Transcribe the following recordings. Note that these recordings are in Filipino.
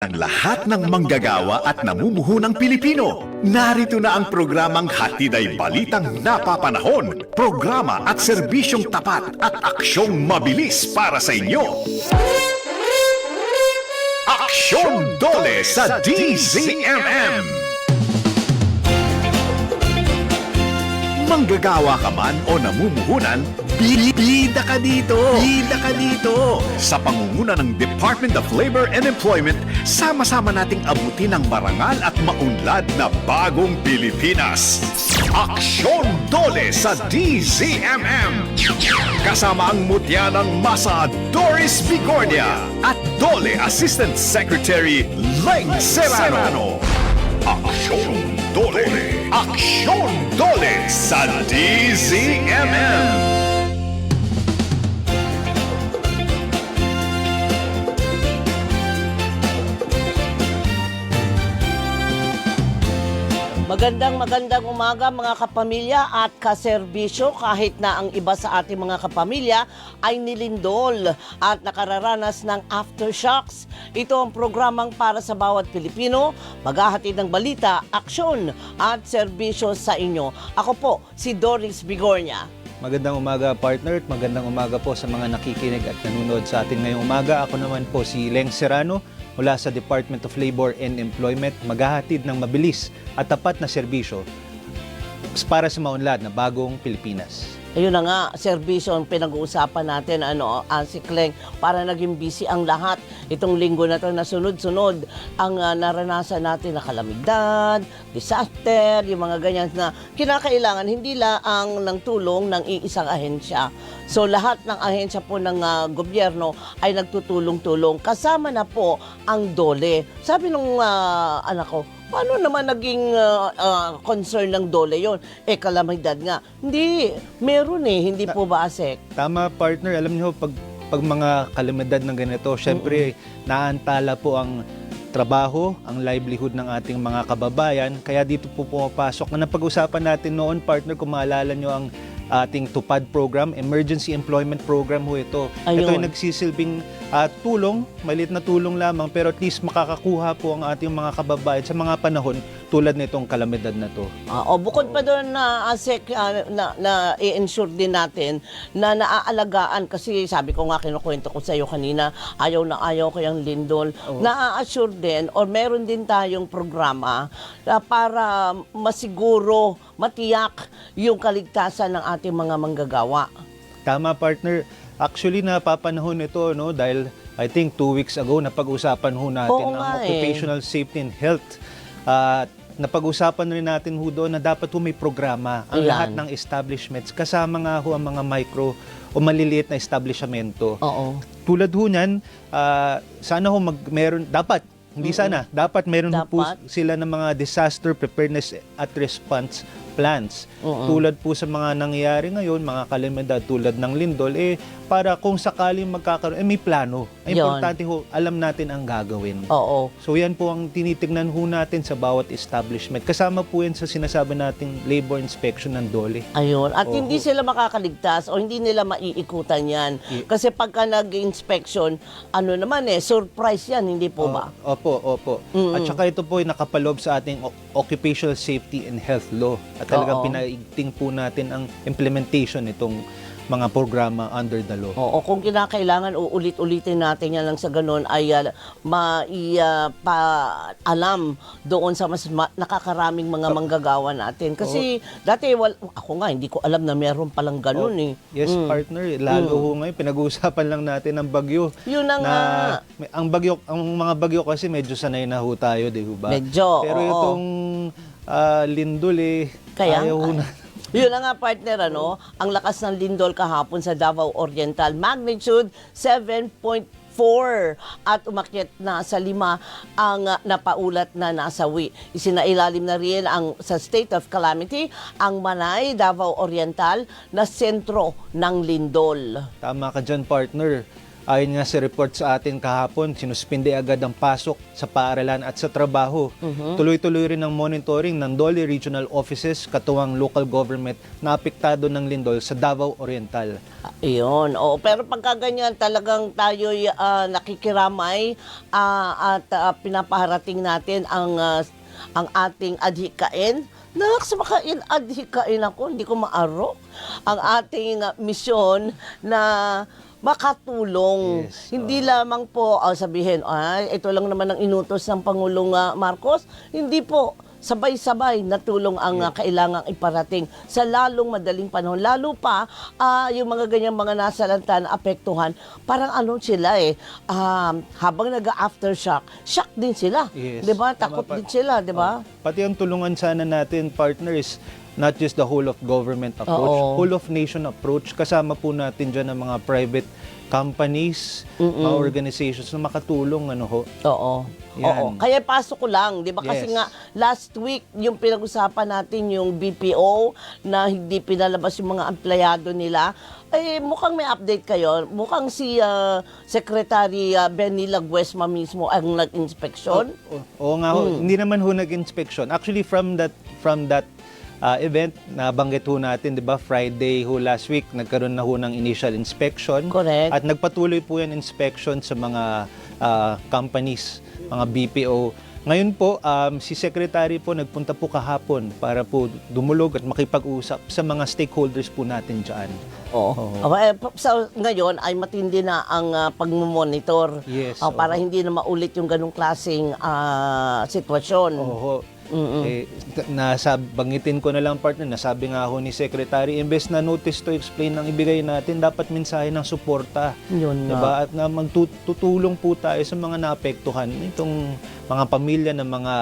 Ang lahat ng manggagawa at namumuhunang Pilipino. Narito na ang programang Hatid ay Balitang Napapanahon. Programa at serbisyong tapat at aksyong mabilis para sa inyo. Aksyon Dole sa DZMM. Manggagawa ka man o namumuhunan, bida ka dito! Bida ka dito! Sa pangunguna ng Department of Labor and Employment, sama-sama nating abutin ang marangal at maunlad na bagong Pilipinas. Aksyon Dole sa DZMM! Kasama ang mutya ng masa Doris Bigornia at Dole Assistant Secretary Leng Serrano. Aksyon Dole! Aksyon Dole sa DZMM! Magandang umaga mga kapamilya at kaserbisyo, kahit na ang iba sa ating mga kapamilya ay nilindol at nakararanas ng aftershocks. Ito ang programang para sa bawat Pilipino, maghahatid ng balita, aksyon at serbisyo sa inyo. Ako po si Doris Bigornia. Magandang umaga partner at magandang umaga po sa mga nakikinig at nanonood sa atin ngayong umaga. Ako naman po si Leng Serrano mula sa Department of Labor and Employment, maghahatid ng mabilis at tapat na serbisyo para sa maunlad na bagong Pilipinas. Ayun na nga, serbisyo ang pinag-uusapan natin, si Kleng, para naging busy ang lahat. Itong linggo na ito na sunod-sunod ang naranasan natin na kalamidad, disaster, yung mga ganyan na kinakailangan hindi lang ng tulong ng iisang ahensya. So lahat ng ahensya po ng gobyerno ay nagtutulong-tulong. Kasama na po ang DOLE. Sabi nung anak ko, paano naman naging concern ng DOLE yon? Kalamidad nga. Hindi, meron hindi po ba, Asek? Tama partner, alam niyo pag mga kalamidad ng ganito, syempre naantala po ang trabaho, ang livelihood ng ating mga kababayan. Kaya dito po pumapasok. Na napag-usapan natin noon, partner, kung maalala niyo ang ating TUPAD program, Emergency Employment Program ho ito. Ayun. Ito ay nagsisilbing tulong, maliit na tulong lamang, pero at least makakakuha po ang ating mga kababayan sa mga panahon tulad nitong kalamidad na to. Bukod pa doon na ASEC, na i-ensure din natin na naaalagaan, kasi sabi ko nga, kinukwento ko sa iyo kanina, ayaw na ayaw ko yung lindol. Na-assure din, or meron din tayong programa para masiguro, matiyak yung kaligtasan ng ating mga manggagawa. Tama partner. Actually, napapanahon ito, no, dahil I think 2 weeks ago napag-usapan ho natin ang occupational safety and health. Napag-usapan rin natin ho doon na dapat ho may programa ang lahat ng establishments, kasama nga ho ang mga micro o maliliit na establishmento. Tulad ho niyan, sana ho dapat meron po sila ng mga disaster preparedness at response plans. Tulad po sa mga nangyayari ngayon, mga kalamidad tulad ng lindol, para kung sakaling magkakaroon, may plano. Importante ho, alam natin ang gagawin. So yan po ang tinitignan ho natin sa bawat establishment. Kasama po yan sa sinasabi nating labor inspection ng DOLE. Ayun. At hindi sila makakaligtas o hindi nila maiikutan yan. Kasi pagka nag-inspection, surprise yan, hindi po ba? Opo. At saka ito po ay nakapaloob sa ating Occupational Safety and Health Law. At talagang pinaigting po natin ang implementation nitong mga programa under the law. Kung kinakailangan, uulit-ulitin natin yan lang sa ganun ay alam doon sa mas nakakaraming mga manggagawa natin. Kasi dati, ako nga, hindi ko alam na meron palang ganun Yes, partner. Lalo ho ngayon, pinag-uusapan lang natin ang bagyo. Yun na nga. Ang mga bagyo kasi medyo sanay na ho tayo, di ba? Medyo, pero itong lindol, ayaw ho na. Yun na nga, partner, ang lakas ng lindol kahapon sa Davao Oriental, magnitude 7.4 at umakyat na sa 5 ang napaulat na nasawi. Isinailalim na rin sa state of calamity ang Manay, Davao Oriental na sentro ng lindol. Tama ka dyan, partner. Ayon nga sa report sa atin kahapon, sinuspinde agad ang pasok sa paaralan at sa trabaho. Tuloy-tuloy rin ang monitoring ng Dole Regional Offices, katuwang local government na apektado ng lindol sa Davao Oriental. Iyon. Oo, pero pagka ganyan talagang tayo'y nakikiramay at pinapaharating natin ang ating adhikain. Naks, makain adhikain ako, hindi ko maaro. Ang ating misyon na makatulong. Yes, Hindi lamang po sabihin, ito lang naman ang inutos ng Pangulong Marcos. Hindi po. Sabay-sabay na tulong ang kailangang iparating sa lalong madaling panahon. Lalo pa, yung mga ganyang mga nasalanta na apektuhan, parang sila habang nag-aftershock, shock din sila. Yes. Diba? Takot din sila, diba? Pati ang tulungan sana natin, partners, not just the whole of government approach, Oo. whole of nation approach. Kasama po natin dyan ang mga private companies, mga organizations na makatulong. Oo. Yan. Oo. Kaya pasok ko lang, 'di ba? Kasi Yes. nga last week yung pinag-usapan natin yung BPO na hindi pinalabas yung mga empleyado nila. Mukhang may update kayo. Mukhang si Secretary Benny Laguesma mismo ang nag-inspeksyon. Oo nga ho, hindi naman ho nag-inspection. Actually from that event na banggit ho natin, 'di ba? Friday ho last week nagkaroon na ho ng initial inspection. Correct. At nagpatuloy po 'yan inspection sa mga companies, mga BPO. Ngayon po, si Secretary po nagpunta po kahapon para po dumulog at makipag-usap sa mga stakeholders po natin dyan. Oo. Okay, so, ngayon ay matindi na ang pagmumonitor. Yes, para hindi na maulit yung ganong klaseng sitwasyon. Oo. Banggitin ko na lang, partner, nasabi nga ako ni Secretary, imbes na notice to explain ang ibigay natin, dapat mensahe ng suporta. Yun nga. Diba? At na magtutulong po tayo sa mga naapektuhan, itong mga pamilya ng mga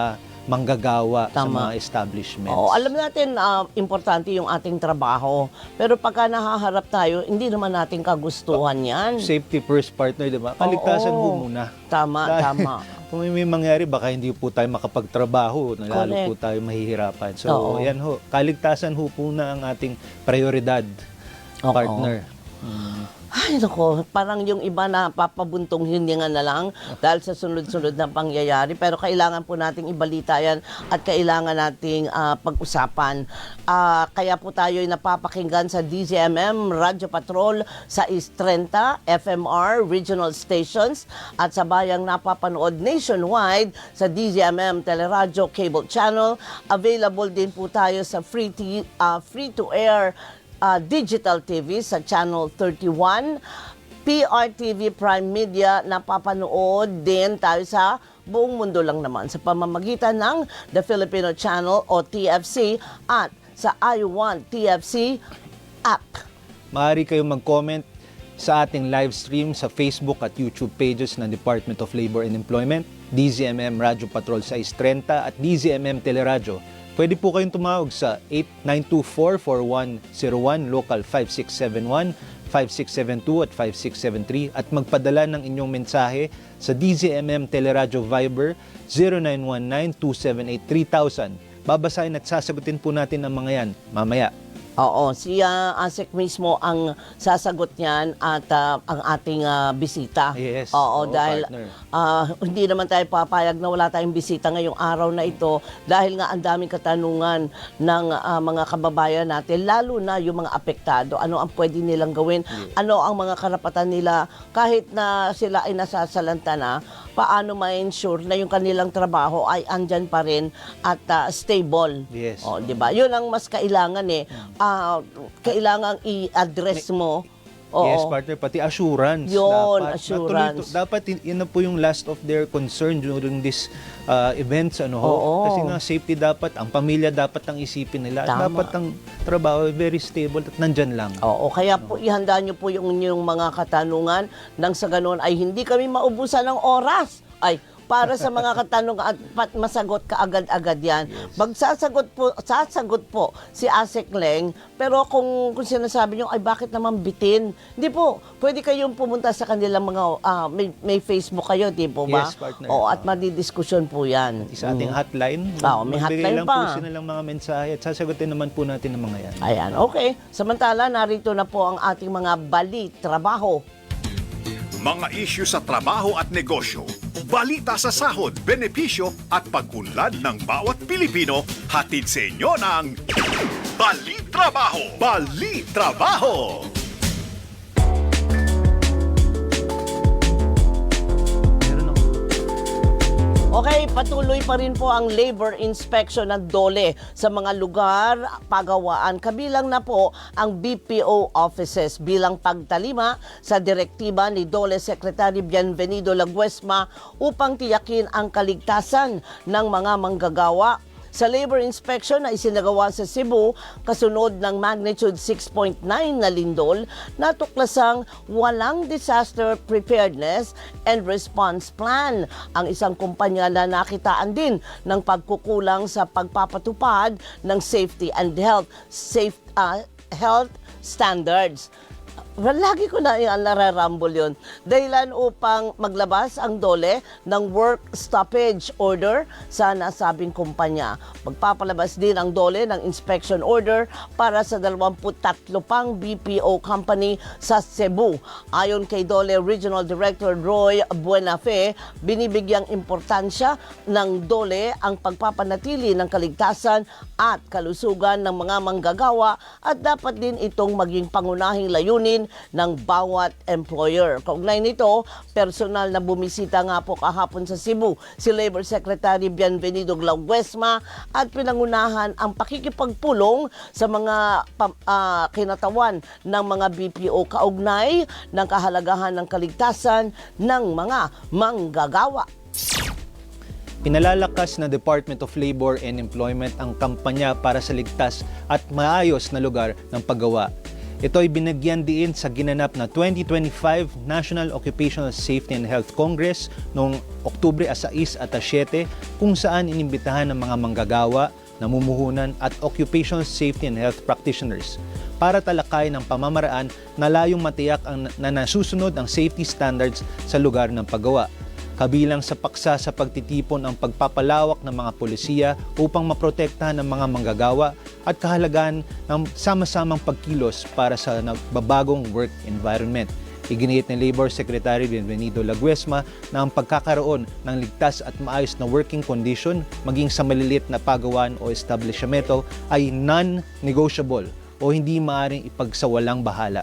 manggagawa sa Tama. mga establishments. Oo, alam natin importante yung ating trabaho. Pero pagka nahaharap tayo, hindi naman natin kagustuhan yan. Safety first, partner, di ba? Kaligtasan Oo. po muna. Tama, Dahil tama. Kung may mangyari, baka hindi po tayo makapagtrabaho, lalo Correct. po tayo mahihirapan. So, Oo. yan ho. Kaligtasan ho po na ang ating prioridad, Oo. partner. Ay, nako, parang yung iba na papabuntong hininga na lang dahil sa sunod-sunod na pangyayari. Pero kailangan po nating ibalita yan at kailangan nating pag-usapan. Kaya po tayo ay napapakinggan sa DZMM Radio Patrol sa East 30, FMR, regional stations at sa bayang napapanood nationwide sa DZMM Teleradyo Cable Channel. Available din po tayo sa free-to-air digital TV sa Channel 31, PRTV Prime Media, napapanood din tayo sa buong mundo lang naman sa pamamagitan ng The Filipino Channel o TFC at sa I1 TFC app. Maaari kayong mag-comment sa ating live stream sa Facebook at YouTube pages ng Department of Labor and Employment, DZMM Radio Patrol sa East 30 at DZMM Teleradyo. Pwede po kayong tumawag sa 8924-4101, local 5671, 5672 at 5673 at magpadala ng inyong mensahe sa DZMM Teleradyo Viber 0919-278-3000. Babasahin at sasagutin po natin ang mga yan mamaya. Oo, si ASEC mismo ang sasagot niyan at ang ating bisita. Yes. Oo, Oo, dahil partner. hindi naman tayo papayag na wala tayong bisita ngayong araw na ito dahil nga ang daming katanungan ng mga kababayan natin, lalo na yung mga apektado. Ano ang pwede nilang gawin? Ano ang mga karapatan nila kahit na sila ay nasasalanta na? Paano ma-ensure na yung kanilang trabaho ay andyan pa rin at stable? Yes. O, di ba? Yun ang mas kailangan kailangan i-address mo. Oo. Yes, partner, pati assurance. Yun, dapat, assurance. Dapat yun na po yung last of their concern during this events. Oo. Kasi nga, safety dapat, ang pamilya dapat ang isipin nila. Tama. Dapat ang trabaho very stable at nandyan lang. Oo, kaya po ihanda nyo po yung inyong mga katanungan nang sa ganoon ay hindi kami maubusan ng oras. Ay, para sa mga katanungan at masagot ka agad-agad yan. Magsasagot po si ASEC Leng, pero kung sinasabi nyo, ay bakit naman bitin? Hindi po, pwede kayong pumunta sa kanilang mga, may Facebook kayo, di po ba? Yes, partner. Oo, at madidiskusyon po yan. Sa ating hotline, Oo, may magbigay hotline lang pa. po sila ng mga mensahe at sasagutin naman po natin ang mga yan. Ayan, okay. Samantala, narito na po ang ating mga bali, trabaho. mga isyu sa trabaho at negosyo, balita sa sahod, benepisyo at pag-unlad ng bawat Pilipino, hatid sa inyo ng Bali Trabaho! Bali Trabaho! Okay, patuloy pa rin po ang labor inspection ng DOLE sa mga lugar, pagawaan. Kabilang na po ang BPO offices bilang pagtalima sa direktiba ni DOLE Secretary Bienvenido Laguesma upang tiyakin ang kaligtasan ng mga manggagawa. Sa labor inspection na isinagawa sa Cebu, kasunod ng magnitude 6.9 na lindol, natuklasang walang disaster preparedness and response plan. Ang isang kumpanya na nakitaan din ng pagkukulang sa pagpapatupad ng safety and health standards. Well, lagi ko na nararambol yun. Dahilan upang maglabas ang DOLE ng work stoppage order sa nasabing kumpanya. Magpapalabas din ang DOLE ng inspection order para sa 23 pang BPO company sa Cebu. Ayon kay DOLE Regional Director Roy Buenafe, binibigyang importansya ng DOLE ang pagpapanatili ng kaligtasan at kalusugan ng mga manggagawa at dapat din itong maging pangunahing layunin ng bawat employer. Kaugnay nito, personal na bumisita nga po kahapon sa Cebu si Labor Secretary Bienvenido Laguesma at pinangunahan ang pakikipagpulong sa mga kinatawan ng mga BPO kaugnay ng kahalagahan ng kaligtasan ng mga manggagawa. Pinalalakas na Department of Labor and Employment ang kampanya para sa ligtas at maayos na lugar ng paggawa. Ito ay binagyan diin sa ginanap na 2025 National Occupational Safety and Health Congress noong Oktubre 6 at 7 kung saan inimbitahan ng mga manggagawa, namumuhunan at occupational safety and health practitioners para talakayin ang pamamaraan na layong matiyak na nasusunod ang safety standards sa lugar ng paggawa. Kabilang sa paksa sa pagtitipon ang pagpapalawak ng mga polisiya upang maprotektahan ng mga manggagawa at kahalagahan ng sama-samang pagkilos para sa nagbabagong work environment. Iginiit ni Labor Secretary Bienvenido Laguesma na ang pagkakaroon ng ligtas at maayos na working condition maging sa maliliit na pagawaan o establishmento ay non-negotiable o hindi maaaring ipagsawalang bahala.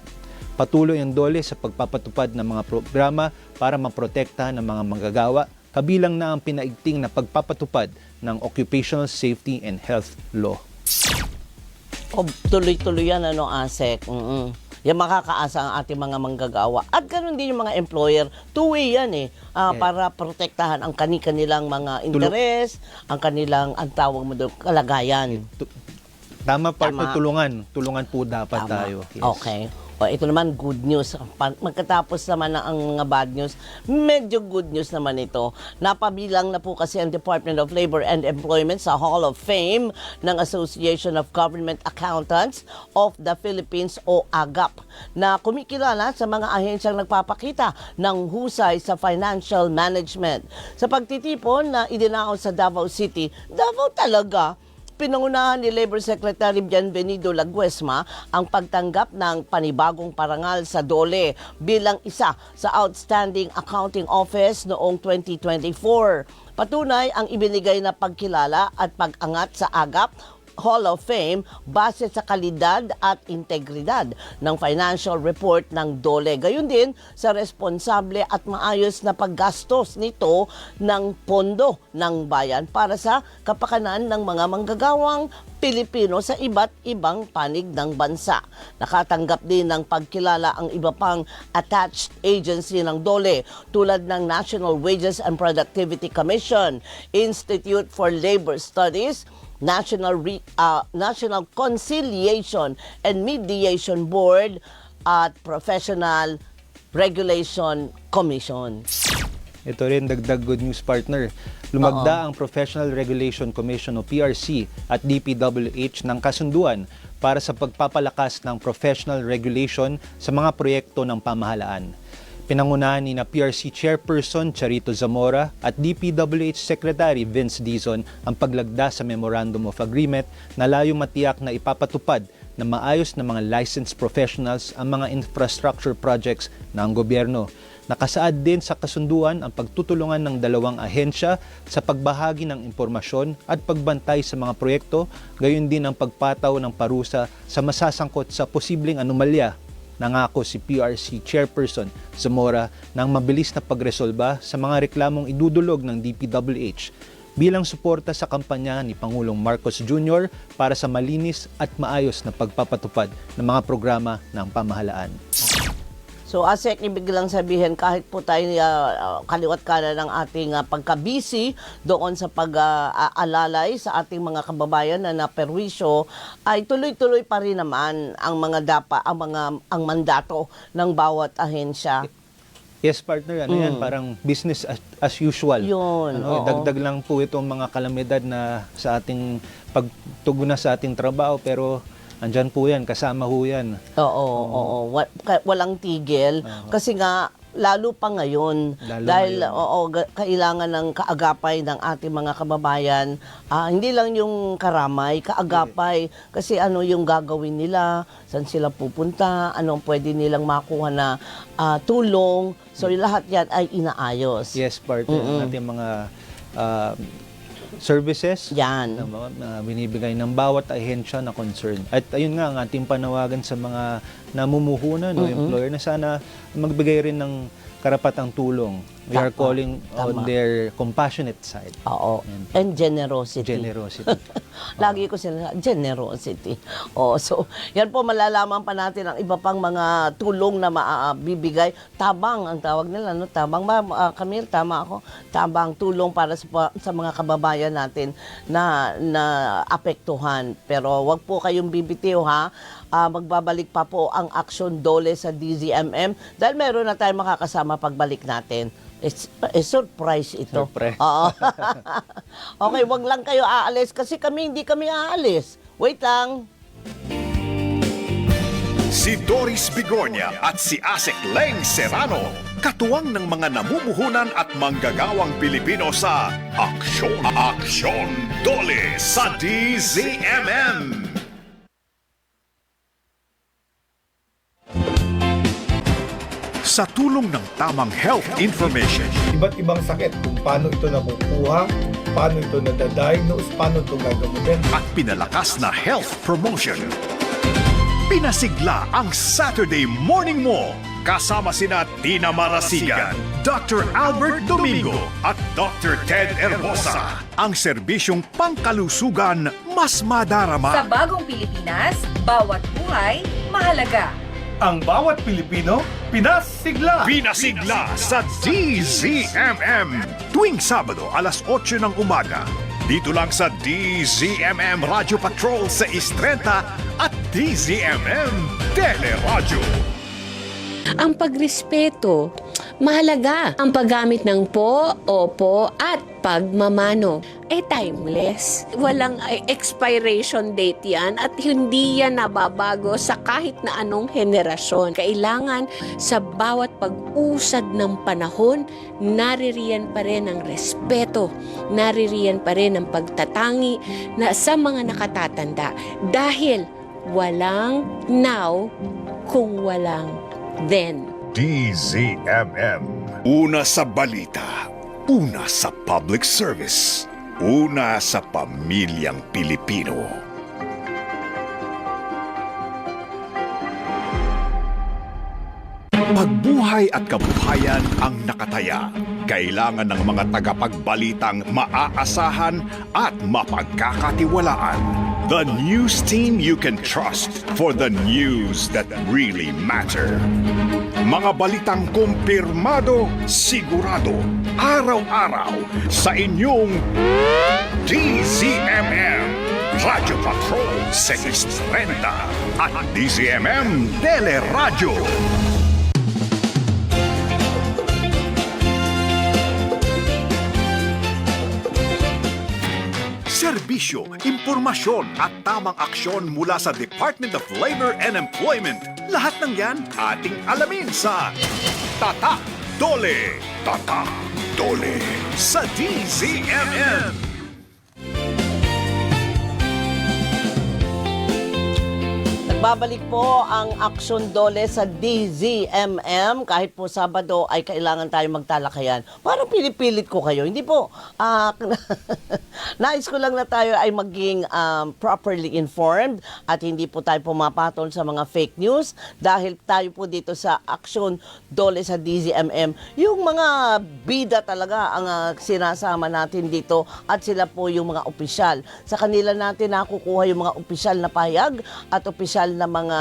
Patuloy ang DOLE sa pagpapatupad ng mga programa para maprotektahan ng mga manggagawa, kabilang na ang pinaigting na pagpapatupad ng Occupational Safety and Health Law. Tuloy-tuloy yan, ASEC. Yan makakaasa ang ating mga manggagawa. At ganoon din yung mga employer. Two-way yan para protektahan ang kanilang mga interes, ang kanilang, ang tawag mo doon, kalagayan. Tama, partner, tulungan po dapat tayo. Yes. Okay. O, ito naman, good news. Magkatapos naman ng ang mga bad news, medyo good news naman ito. Napabilang na po kasi ang Department of Labor and Employment sa Hall of Fame ng Association of Government Accountants of the Philippines o AGAP na kumikilala sa mga ahensyang nagpapakita ng husay sa financial management. Sa pagtitipon na idinaon sa Davao City, Davao talaga, pinangunahan ni Labor Secretary Bienvenido Laguesma ang pagtanggap ng panibagong parangal sa DOLE bilang isa sa Outstanding Accounting Office noong 2024. Patunay ang ibinigay na pagkilala at pag-angat sa AGAP Hall of Fame base sa kalidad at integridad ng financial report ng DOLE. Gayon din sa responsable at maayos na paggastos nito ng pondo ng bayan para sa kapakanan ng mga manggagawang Pilipino sa iba't ibang panig ng bansa. Nakatanggap din ng pagkilala ang iba pang attached agency ng DOLE tulad ng National Wages and Productivity Commission, Institute for Labor Studies, National Conciliation and Mediation Board at Professional Regulation Commission. Ito rin dagdag good news, partner. Lumagda ang Professional Regulation Commission o PRC at DPWH ng kasunduan para sa pagpapalakas ng professional regulation sa mga proyekto ng pamahalaan. Pinangunahan ni na PRC Chairperson Charito Zamora at DPWH Secretary Vince Dizon ang paglagda sa Memorandum of Agreement na layong matiyak na ipapatupad na maayos na mga licensed professionals ang mga infrastructure projects ng gobyerno. Nakasaad din sa kasunduan ang pagtutulungan ng dalawang ahensya sa pagbahagi ng impormasyon at pagbantay sa mga proyekto, gayon din ang pagpataw ng parusa sa masasangkot sa posibleng anomalya. Nangako si PRC Chairperson Zamora ng mabilis na pagresolba sa mga reklamong idudulog ng DPWH bilang suporta sa kampanya ni Pangulong Marcos Jr. para sa malinis at maayos na pagpapatupad ng mga programa ng pamahalaan. So, Asek, ibig lang sabihin, kahit po tayo kaliwat kanan ng ating pagka-busy doon sa pag-alalay sa ating mga kababayan na naperwisyo, ay tuloy-tuloy pa rin naman ang mga ang mandato ng bawat ahensya. Yes, partner, yan, parang business as usual. Yun, oo. Dagdag lang po itong mga kalamidad na sa ating pagtugunan sa ating trabaho, pero andyan po yan, kasama ho yan. Oo. Walang tigil. Kasi nga, lalo pa ngayon. Dahil kailangan ng kaagapay ng ating mga kababayan. Hindi lang yung karamay, kaagapay. Kasi ano yung gagawin nila, saan sila pupunta, anong pwede nilang makuha na tulong. So, lahat yan ay inaayos. Yes, partner, natin mga services Yan. na binibigay ng bawat ahensya na concern. At ayun nga, ang ating panawagan sa mga namumuhunan, employer, na sana magbigay rin ng karapatang tulong. We are calling on their compassionate side. Oo. And generosity. Generosity. Lagi ko sila, generosity. So, yan po, malalaman pa natin ang iba pang mga tulong na mabibigay. Tabang, ang tawag nila, no? Tabang ba, Camille, tama ako? Tabang, tulong para sa mga kababayan natin na apektuhan. Pero wag po kayong bibitiw, ha? Magbabalik pa po ang Aksyon Dole sa DZMM dahil meron na tayong makakasama pagbalik natin. It's a surprise ito. Surprise. Oo. Okay, wag lang kayo aalis kasi hindi kami aalis. Wait lang. Si Doris Bigornia at si Asek Leng Serrano, katuwang ng mga namumuhunan at manggagawang Pilipino sa Aksyon Dole sa DZMM. Sa tulong ng tamang health information, Iba't ibang sakit, kung paano ito nakukuha, paano ito nadadiagnose, paano ito gagamutin. at pinalakas na health promotion. Pinasigla ang Saturday morning mo kasama sina Tina Marasigan, Dr. Albert Domingo at Dr. Ted Herbosa. Ang serbisyong pangkalusugan mas Sa madarama. bagong Pilipinas, bawat buhay mahalaga. Ang bawat Pilipino, pinasigla! Pinasigla sa DZMM tuwing Sabado alas 8 ng umaga. Dito lang sa DZMM Radio Patrol sa Istrenta at DZMM Teleradyo. Ang pagrespeto, mahalaga. Ang paggamit ng po, opo, at pagmamano. Timeless. Walang expiration date yan at hindi yan nababago sa kahit na anong henerasyon. Kailangan sa bawat pag-usad ng panahon, naririyan pa rin ang respeto, naririyan pa rin ang pagtatangi na sa mga nakatatanda. Dahil walang now kung walang then. DZMM. Una sa balita, una sa public service, una sa pamilyang Pilipino. Pagbuhay at kabuhayan ang nakataya. Kailangan ng mga tagapagbalitang maaasahan at mapagkakatiwalaan. The news team you can trust for the news that really matter. Mga balitang kumpirmado, sigurado, araw-araw sa inyong DZMM Radio Patrol 630 at DZMM Teleradyo. Serbisyo, impormasyon at tamang aksyon mula sa Department of Labor and Employment. Lahat ng yan ating alamin sa Tatak Dole. Tatak Dole sa DZMM. Nagbabalik po ang aksyon dole sa DZMM. Kahit po Sabado ay kailangan tayo magtalakayan. Parang pinipilit ko kayo. Hindi po. Nais ko lang na tayo ay maging properly informed at hindi po tayo pumapatol sa mga fake news dahil tayo po dito sa aksyon dole sa DZMM. Yung mga bida talaga ang sinasama natin dito at sila po yung mga opisyal. Sa kanila natin nakukuha yung mga opisyal na pahayag at opisyal na mga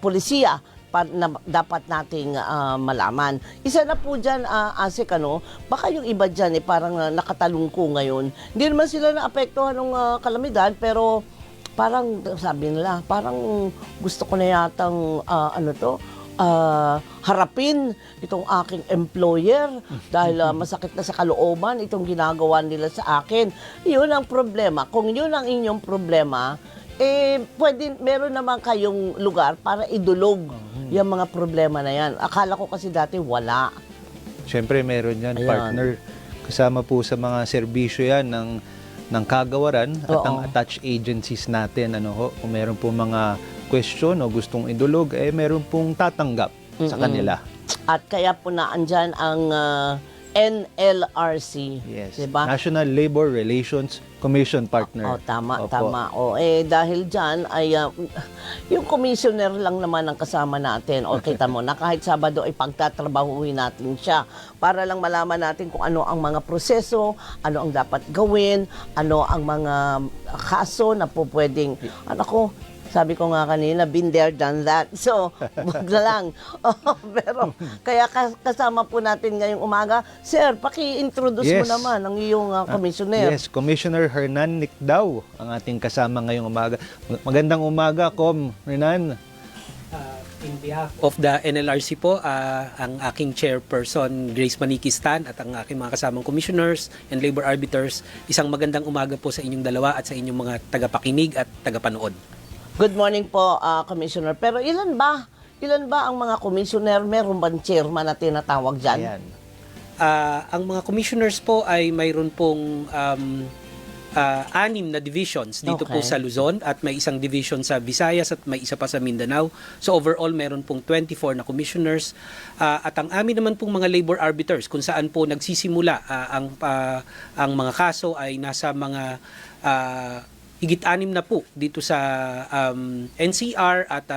polisiya na dapat nating malaman. Isa na po dyan, Asik, baka yung iba dyan parang nakatalungko ngayon. Hindi naman sila naapektuhan ng kalamidad, pero parang, sabi nila, parang gusto ko na yatang, harapin itong aking employer dahil masakit na sa kalooban itong ginagawa nila sa akin. Yun ang problema. Kung yun ang inyong problema, pwede, meron naman kayong lugar para idulog yung mga problema na yan. Akala ko kasi dati wala. Siyempre meron yan, Ayan. partner. Kasama po sa mga serbisyo yan ng kagawaran at Oo. ang attached agencies natin. Kung meron po mga question o gustong idulog, meron pong tatanggap sa kanila. At kaya po na andyan ang NLRC. Yes. Diba? National Labor Relations Commission, partner. Tama, Opo. tama. Dahil dyan ay yung commissioner lang naman ang kasama natin. Kita mo na kahit Sabado ay pagtatrabahuhin natin siya para lang malaman natin kung ano ang mga proseso, ano ang dapat gawin, ano ang mga kaso na po pwedeng, sabi ko nga kanina, been there, done that. So, wag na lang. Pero, kaya kasama po natin ngayong umaga. Sir, paki-introduce mo Yes. naman ang iyong commissioner. Yes, Commissioner Hernan Nicdao ang ating kasama ngayong umaga. Magandang umaga, Com. Hernan. In behalf of the NLRC po, ang aking chairperson Grace Manikistan at ang aking mga kasamang commissioners and labor arbiters, isang magandang umaga po sa inyong dalawa at sa inyong mga tagapakinig at tagapanood. Good morning po, Commissioner. Pero ilan ba ang mga commissioner? Meron bang chairman na tinatawag dyan? Ayan. Ang mga commissioners po ay mayroon pong 6 na divisions dito po Okay. sa Luzon at may isang division sa Visayas at may isa pa sa Mindanao. So overall, meron pong 24 na commissioners. At ang amin naman pong mga labor arbiters kung saan po nagsisimula ang mga kaso ay nasa mga higit 6 na po dito sa NCR at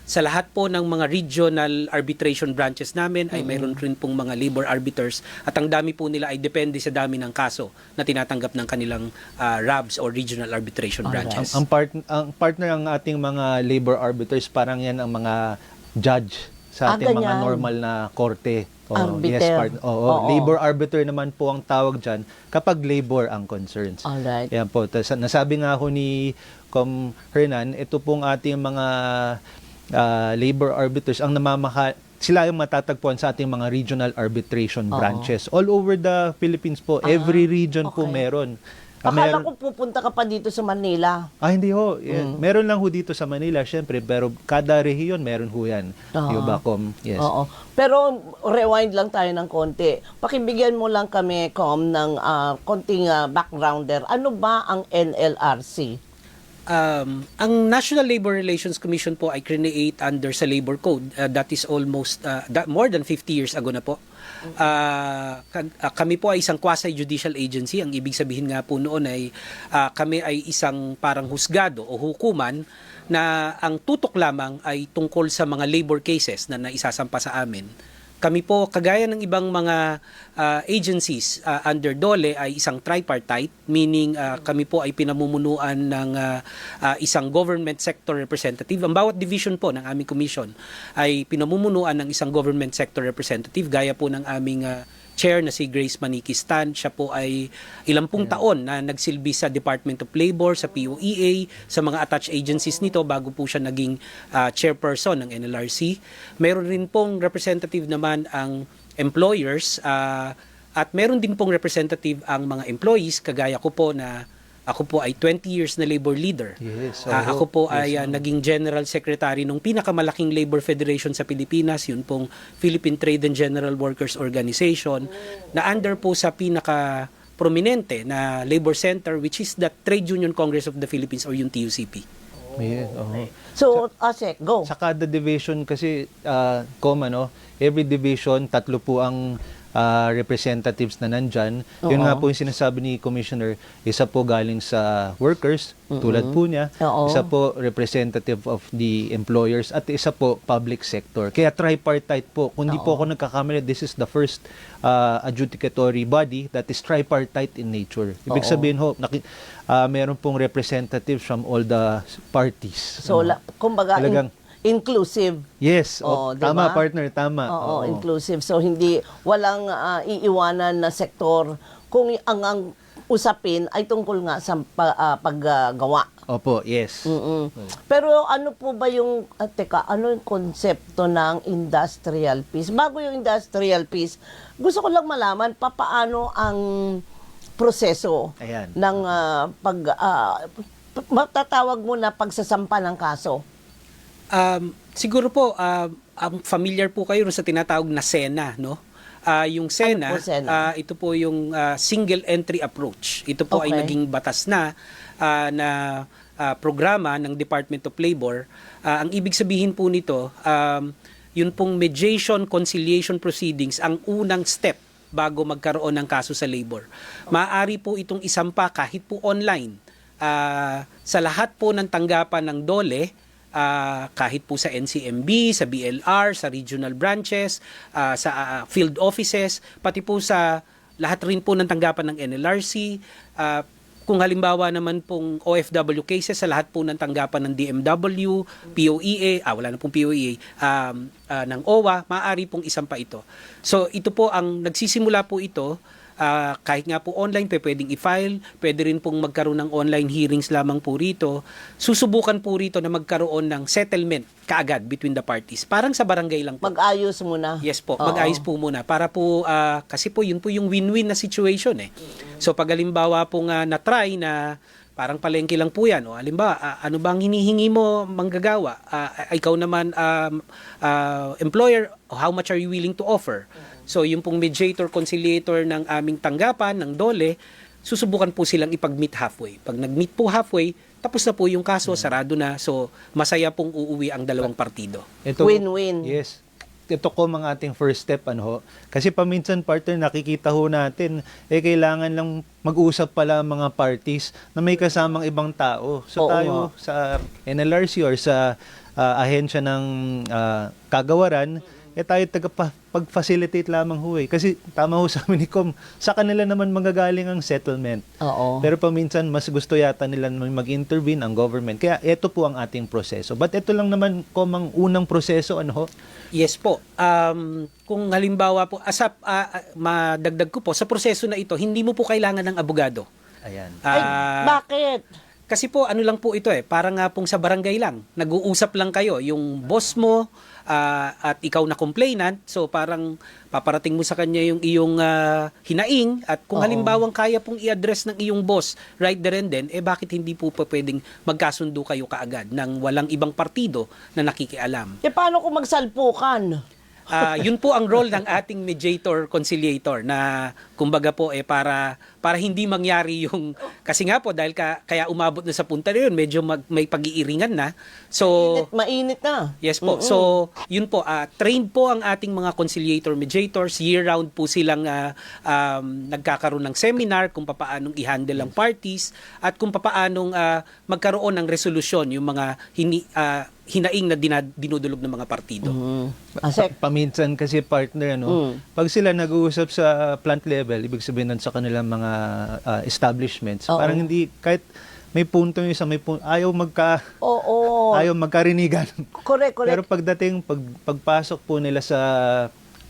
sa lahat po ng mga regional arbitration branches namin ay mayroon rin pong mga labor arbiters at ang dami po nila ay depende sa dami ng kaso na tinatanggap ng kanilang RABs or regional arbitration branches. Ang partner ng ating mga labor arbiters, parang yan ang mga judge sa ating mga ganyan. normal na korte. Arbiter. Oo. Labor arbiter naman po ang tawag dyan kapag labor ang concerns. Alright. Yan po. Nasabi nga ho ni Com Hernan, ito pong ating mga labor arbiters ang sila yung matatagpuan sa ating mga regional arbitration branches. All over the Philippines po. Every region po okay. meron. Akala ko pupunta ka pa dito sa Manila. Hindi ho. Meron lang ho dito sa Manila, syempre, pero kada rehiyon meron ho yan. Yung Bacom. Yes. Oo. Pero rewind lang tayo ng konti. Pakibigyan mo lang kami, Com, ng konting backgrounder. Ano ba ang NLRC? Ang National Labor Relations Commission po ay create under sa Labor Code. That is almost more than 50 years ago na po. Kami po ay isang quasi-judicial agency. Ang ibig sabihin nga po noon ay kami ay isang parang husgado o hukuman na ang tutok lamang ay tungkol sa mga labor cases na naisasampa sa amin. Kami po, kagaya ng ibang mga agencies under DOLE, ay isang tripartite, meaning kami po ay pinamumunuan ng isang government sector representative. Ang bawat division po ng aming commission ay pinamumunuan ng isang government sector representative, gaya po ng aming chair na si Grace Manikistan. Siya po ay ilampung taon na nagsilbi sa Department of Labor, sa POEA, sa mga attached agencies nito bago po siya naging chairperson ng NLRC. Meron rin pong representative naman ang employers at meron din pong representative ang mga employees, kagaya ko po na ako po ay 20 years na labor leader. Yes. Ako po ay naging general secretary ng pinakamalaking labor federation sa Pilipinas, yun pong Philippine Trade and General Workers Organization, na under po sa pinaka prominente na labor center, which is the Trade Union Congress of the Philippines or yung TUCP. Yes, oo. So, Asek, go. Sa kada division kasi, every division, 3 po ang representatives na nandyan. Yun Oo. nga po yung sinasabi ni Commissioner, isa po galing sa workers, tulad po niya. Oo. Isa po representative of the employers at isa po public sector. Kaya tripartite po. Kung di po ako nagkakamali, this is the first adjudicatory body that is tripartite in nature. Ibig Oo. sabihin ho, meron pong representatives from all the parties. So, kumbaga, Talagang- inclusive. Yes, Oo, di tama ba? partner, tama. Oo, Oo. inclusive. So, walang iiwanan na sektor kung ang usapin ay tungkol nga sa paggawa. Opo, yes. Pero ano po ba yung, ano yung konsepto ng industrial peace? Bago yung industrial peace, gusto ko lang malaman papaano ang proseso Ayan. ng matatawag mo na pagsasampa ng kaso. Siguro po, ang familiar po kayo sa tinatawag na SENA, no? Yung SENA, Ano po SENA? ito po yung single entry approach. Ito po ay Okay. naging batas na programa ng Department of Labor. Ang ibig sabihin po nito, yun pong mediation conciliation proceedings ang unang step bago magkaroon ng kaso sa labor. Maaari po itong isampa kahit po online. Sa lahat po ng tanggapan ng DOLE, kahit po sa NCMB, sa BLR, sa regional branches, sa field offices, pati po sa lahat rin po ng tanggapan ng NLRC, kung halimbawa naman pong OFW cases sa lahat po ng tanggapan ng DMW, POEA, wala na pong POEA, ng OWA, maaari pong isampa ito. So ito po ang nagsisimula po ito, kahit nga po online, pwedeng i-file, pwede rin pong magkaroon ng online hearings lamang po rito. Susubukan po rito na magkaroon ng settlement kaagad between the parties. Parang sa barangay lang po. Mag-ayos muna. Yes po, Oo. mag-ayos po muna para po kasi po yun po yung win-win na situation eh. So pag halimbawa po nga na-try na parang palengke lang po yan. O halimbawa, ano bang hinihingi mo manggagawa? Ikaw naman employer, how much are you willing to offer? So yung pong mediator, conciliator ng aming tanggapan, ng DOLE, susubukan po silang ipag-meet halfway. Pag nag-meet po halfway, tapos na po yung kaso, sarado na. So masaya pong uuwi ang dalawang partido. Ito, Win-win. Yes. Ito ko mga ating first step Kasi paminsan partner nakikita ho natin kailangan lang mag-usap pala ang mga parties na may kasamang ibang tao. So Oo tayo nga. sa NLRC or sa ahensya ng kagawaran tayo pag-facilitate lamang Kasi tama ho sa amin ni Com, sa kanila naman manggagaling ang settlement. Oo. Pero paminsan mas gusto yata nila mag-intervene ang government. Kaya ito po ang ating proseso. But ito lang naman Com ang unang proseso Yes po. Kung halimbawa po, madagdag ko po, sa proseso na ito, hindi mo po kailangan ng abogado. Ayan. Ay, bakit? Kasi po, ano lang po ito parang nga pong sa barangay lang. Nag-uusap lang kayo, yung boss mo at ikaw na complainant. So parang paparating mo sa kanya yung iyong hinaing at kung Oo. halimbawang kaya pong i-address ng iyong boss right there and then, bakit hindi po pwedeng magkasundo kayo kaagad ng walang ibang partido na nakikialam? Paano kung magsalpukan? Yun po ang role ng ating mediator conciliator na kumbaga po para hindi mangyari yung kasi nga po dahil kaya umabot na sa punta na yun medyo may pag-iiringan na. So Mainit na. yes po. So yun po trained po ang ating mga conciliator mediators, year round po silang nagkakaroon ng seminar kung papaanong i-handle ang parties at kung papaanong magkaroon ng resolusyon yung mga hinaing na dinudulog ng mga partido. Asek. Paminsan kasi partner pag sila nag-uusap sa plant level, ibig sabihin nun sa kanilang mga establishments, Oo. parang hindi kahit may punto yung isa may punto, ayaw Oo. magkarinigan. Correct. Pero pagdating pagpasok po nila sa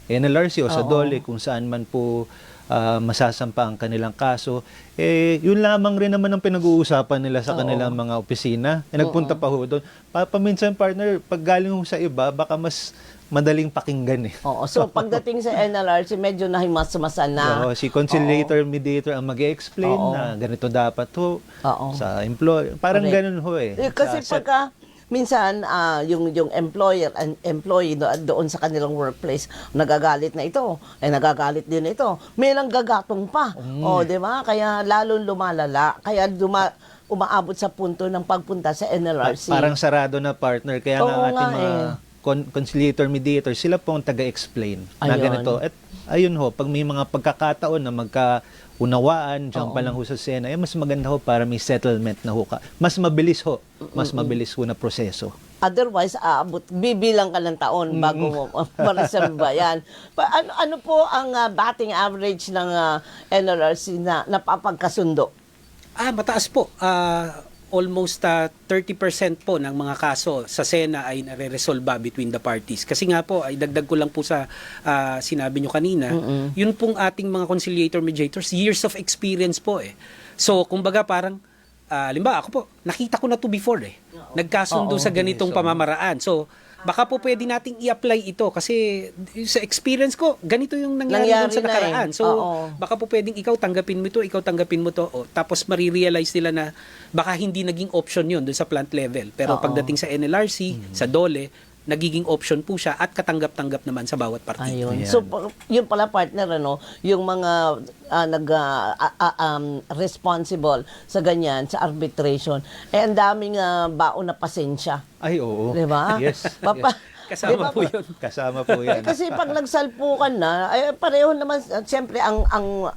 NLRC o sa Oo. DOLE kung saan man po masasampa ang kanilang kaso, yun lamang rin naman ang pinag-uusapan nila sa Oo. kanilang mga opisina. Nagpunta pa ho doon. Paminsan partner, pag galing ho sa iba, baka mas madaling pakinggan Oo. So, pagdating sa NLRC, medyo nahimas-masan na. Oo, si conciliator, mediator ang mag-explain Oo. na ganito dapat ho Oo. sa employer. Parang Correct. ganun ho Kasi Sa- pagka minsan yung employer and employee doon sa kanilang workplace nagagalit na ito, nagagalit din ito. May lang gagatong pa. O, di ba? Kaya lalong lumalala. Kaya umaabot sa punto ng pagpunta sa NLRC. Parang sarado na partner. Kaya nga Oo ang ating nga mga conciliator, mediator, sila po ang taga-explain na Ayun. ganito. At ayun ho, pag may mga pagkakataon na magkaunawaan, diyan pa lang ho sa Sena, mas maganda ho para may settlement na ho ka. Mas mabilis ho. Mas mabilis ho na proseso. Otherwise, bibilang ka ng taon bago mo ma-reserve ba yan. Ano po ang batting average ng NLRC na napapagkasundo? Mataas po. Almost 30% po ng mga kaso sa Sena ay nare-resolba between the parties. Kasi nga po, ay dagdag ko lang po sa sinabi nyo kanina, yun pong ating mga conciliator mediators, years of experience po eh. So, kumbaga parang, limba, ako po, nakita ko na to before eh. Nagkasundo sa ganitong pamamaraan. So, baka po pwede nating i-apply ito kasi sa experience ko, ganito yung nangyari doon sa nakaraan. So, baka po pwedeng ikaw tanggapin mo ito, ikaw tanggapin mo to. Tapos marirealize nila na baka hindi naging option yun doon sa plant level. Pero pagdating sa NLRC, sa DOLE, nagiging option po siya at katanggap-tanggap naman sa bawat partido. Ayun. So, yun pala partner, yung mga responsible sa ganyan, sa arbitration, ang daming baon na pasensya. Ay, oo. Di ba? Yes. Kasama po yun. Kasama po yan. Kasi pag nagsalpukan na, ay pareho naman, siyempre, ang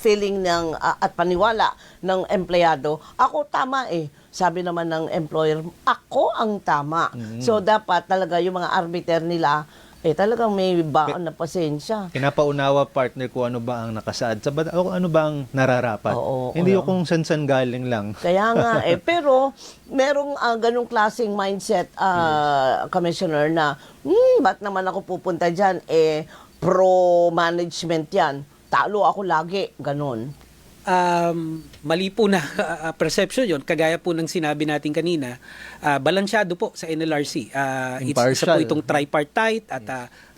feeling ng, at paniwala ng empleyado, ako tama eh. Sabi naman ng employer, ako ang tama. So, dapat talaga yung mga arbiter nila, talagang may baon na pasensya. Pinapaunawa partner ko ano ba ang nakasaad sa batas o ano ba ang nararapat. Hindi yung kung san-san galing lang. Kaya nga pero merong ganung klaseng mindset, Commissioner, na ba't naman ako pupunta dyan? Pro-management yan. Talo ako lagi. Ganon. Mali po na perception yon, kagaya po ng sinabi natin kanina, balansyado po sa NLRC. Isa po itong tripartite at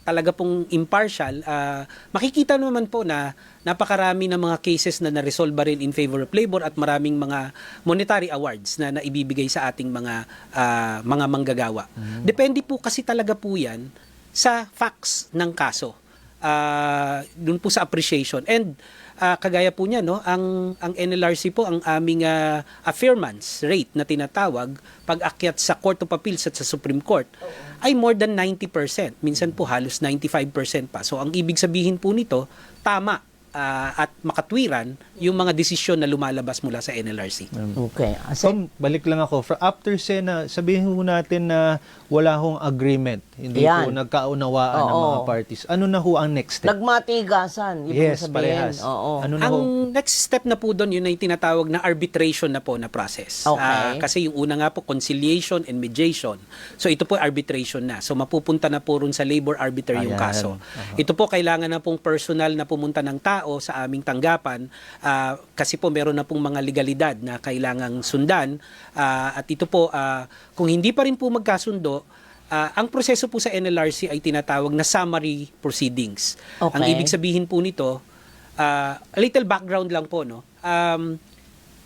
talaga pong impartial. Makikita naman po na napakarami ng mga cases na na-resolve rin in favor of labor at maraming mga monetary awards na naibibigay sa ating mga manggagawa. Depende po kasi talaga po yan sa facts ng kaso. Doon po sa appreciation. And kagaya po niya, ang NLRC po, ang aming affirmance rate na tinatawag pag akyat sa Court of Appeals at sa Supreme Court ay more than 90%. Minsan po halos 95% pa. So ang ibig sabihin po nito, tama at makatwiran yung mga desisyon na lumalabas mula sa NLRC. Okay. Balik lang ako. After Sena, sabihin ho natin na wala hong agreement. Hindi po nagkaunawaan ng mga parties. Ano na ho ang next step? Nagmatigasan. Yes, parehas. Ano na Ang next step na po doon, yun ay tinatawag na arbitration na po na process. Okay. Kasi yung una nga po, conciliation and mediation. So ito po arbitration na. So mapupunta na po rin sa labor arbiter yung kaso. Ito po kailangan na pong personal na pumunta ng tao sa aming tanggapan kasi po meron na pong mga legalidad na kailangang sundan. At ito po, kung hindi pa rin po magkasundo, ang proseso po sa NLRC ay tinatawag na summary proceedings. Okay. Ang ibig sabihin po nito, a little background lang po,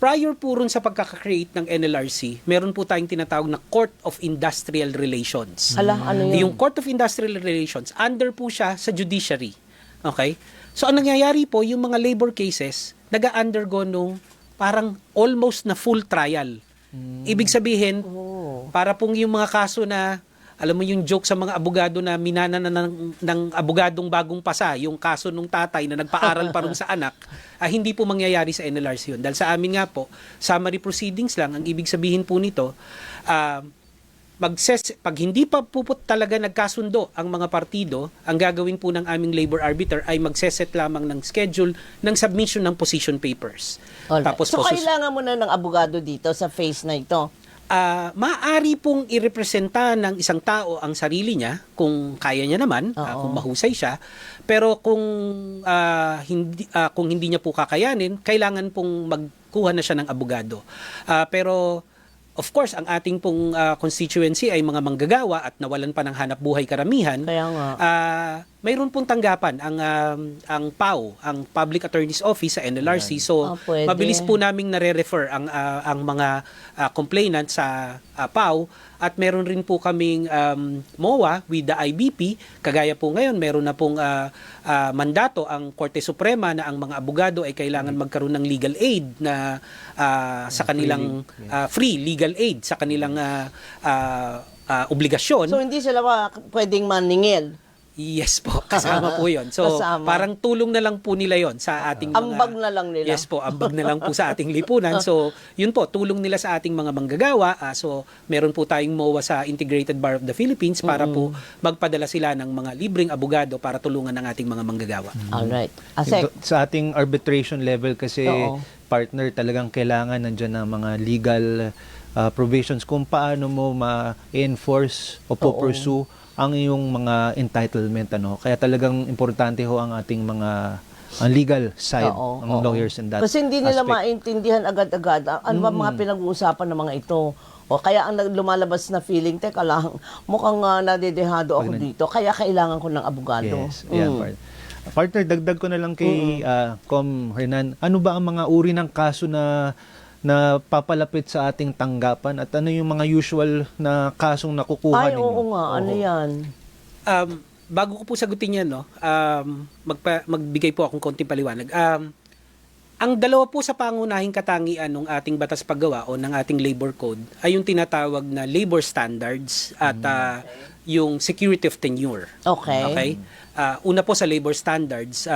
prior po rin sa pagkaka-create ng NLRC, meron po tayong tinatawag na Court of Industrial Relations. Ano yun? Yung Court of Industrial Relations, under po siya sa judiciary. Okay? So, ang nangyayari po, yung mga labor cases, nag-undergo nung parang almost na full trial. Ibig sabihin, para pong yung mga kaso na, alam mo yung joke sa mga abogado na minana na ng abogadong bagong pasa, yung kaso nung tatay na nagpaaral pa rin sa anak, hindi po mangyayari sa NLRC yun. Dahil sa amin nga po, summary proceedings lang, ang ibig sabihin po nito, pag hindi pa po talaga nagkasundo ang mga partido, ang gagawin po ng aming labor arbiter ay magseset lamang ng schedule ng submission ng position papers. Tapos so, kailangan mo na ng abogado dito sa phase na ito? Maaari pong irepresenta ng isang tao ang sarili niya kung kaya niya naman, kung mahusay siya. Pero kung hindi niya po kakayanin, kailangan pong magkuha na siya ng abogado. Pero of course, ang ating pong constituency ay mga manggagawa at nawalan pa ng hanap buhay karamihan. Kaya nga. mayroon pong tanggapan ang PAO, ang Public Attorney's Office sa NLRC. So, Pwede. mabilis po naming nare-refer ang mga complainant sa PAO, at meron rin po kaming MOA with the IBP. Kagaya po ngayon, meron na pong mandato ang Korte Suprema na ang mga abogado ay kailangan magkaroon ng legal aid na sa kanilang free legal aid sa kanilang obligasyon. So hindi sila pwedeng maningil. Yes po, kasama po yun. So, Kasama. parang tulong na lang po nila yon sa ating mga... Ambag na lang nila. Yes po, ambag na lang po sa ating lipunan. So, yun po, tulong nila sa ating mga manggagawa. So, meron po tayong MOA sa Integrated Bar of the Philippines para po magpadala sila ng mga libreng abogado para tulungan ng ating mga manggagawa. Alright. Asek, Sa ating arbitration level kasi, Oo. partner, talagang kailangan nandiyan ng mga legal provisions kung paano mo ma-enforce o pursue ang iyong mga entitlement, ano. Kaya talagang importante ho ang ating mga ang legal side ng lawyers in that kasi hindi nila aspect. maintindihan agad-agad ano ba mga pinag-uusapan ng mga ito. O kaya ang lumalabas na feeling, teka lang, mukhang nadedehado ako dito, kaya kailangan ko ng abogado. Yes, yan, partner, dagdag ko na lang kay Com Hernan. Ano ba ang mga uri ng kaso na papalapit sa ating tanggapan, at ano yung mga usual na kasong nakukuha Ay, ninyo? oo nga, ano yan? Bago ko po sagutin yan, no, magbigay po akong konting paliwanag. Ang dalawa po sa pangunahing katangian ng ating batas paggawa o ng ating labor code ay yung tinatawag na labor standards at yung security of tenure. Okay. Una po sa labor standards,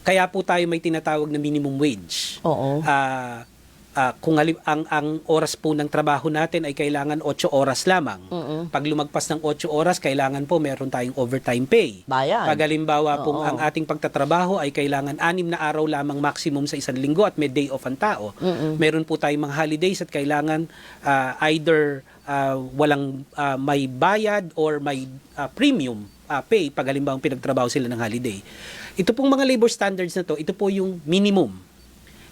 kaya po tayo may tinatawag na minimum wage. Oo. Kung ang oras po ng trabaho natin ay kailangan 8 oras lamang. Pag lumagpas ng 8 oras, kailangan po meron tayong overtime pay. Bayan. Pag halimbawa po ang ating pagtatrabaho ay kailangan 6 na araw lamang maximum sa isang linggo at may day off ang tao. Meron po tayong mga holidays at kailangan either walang may bayad or may premium pay pag halimbawa pinagtrabaho sila ng holiday. Ito pong mga labor standards na to, ito po yung minimum.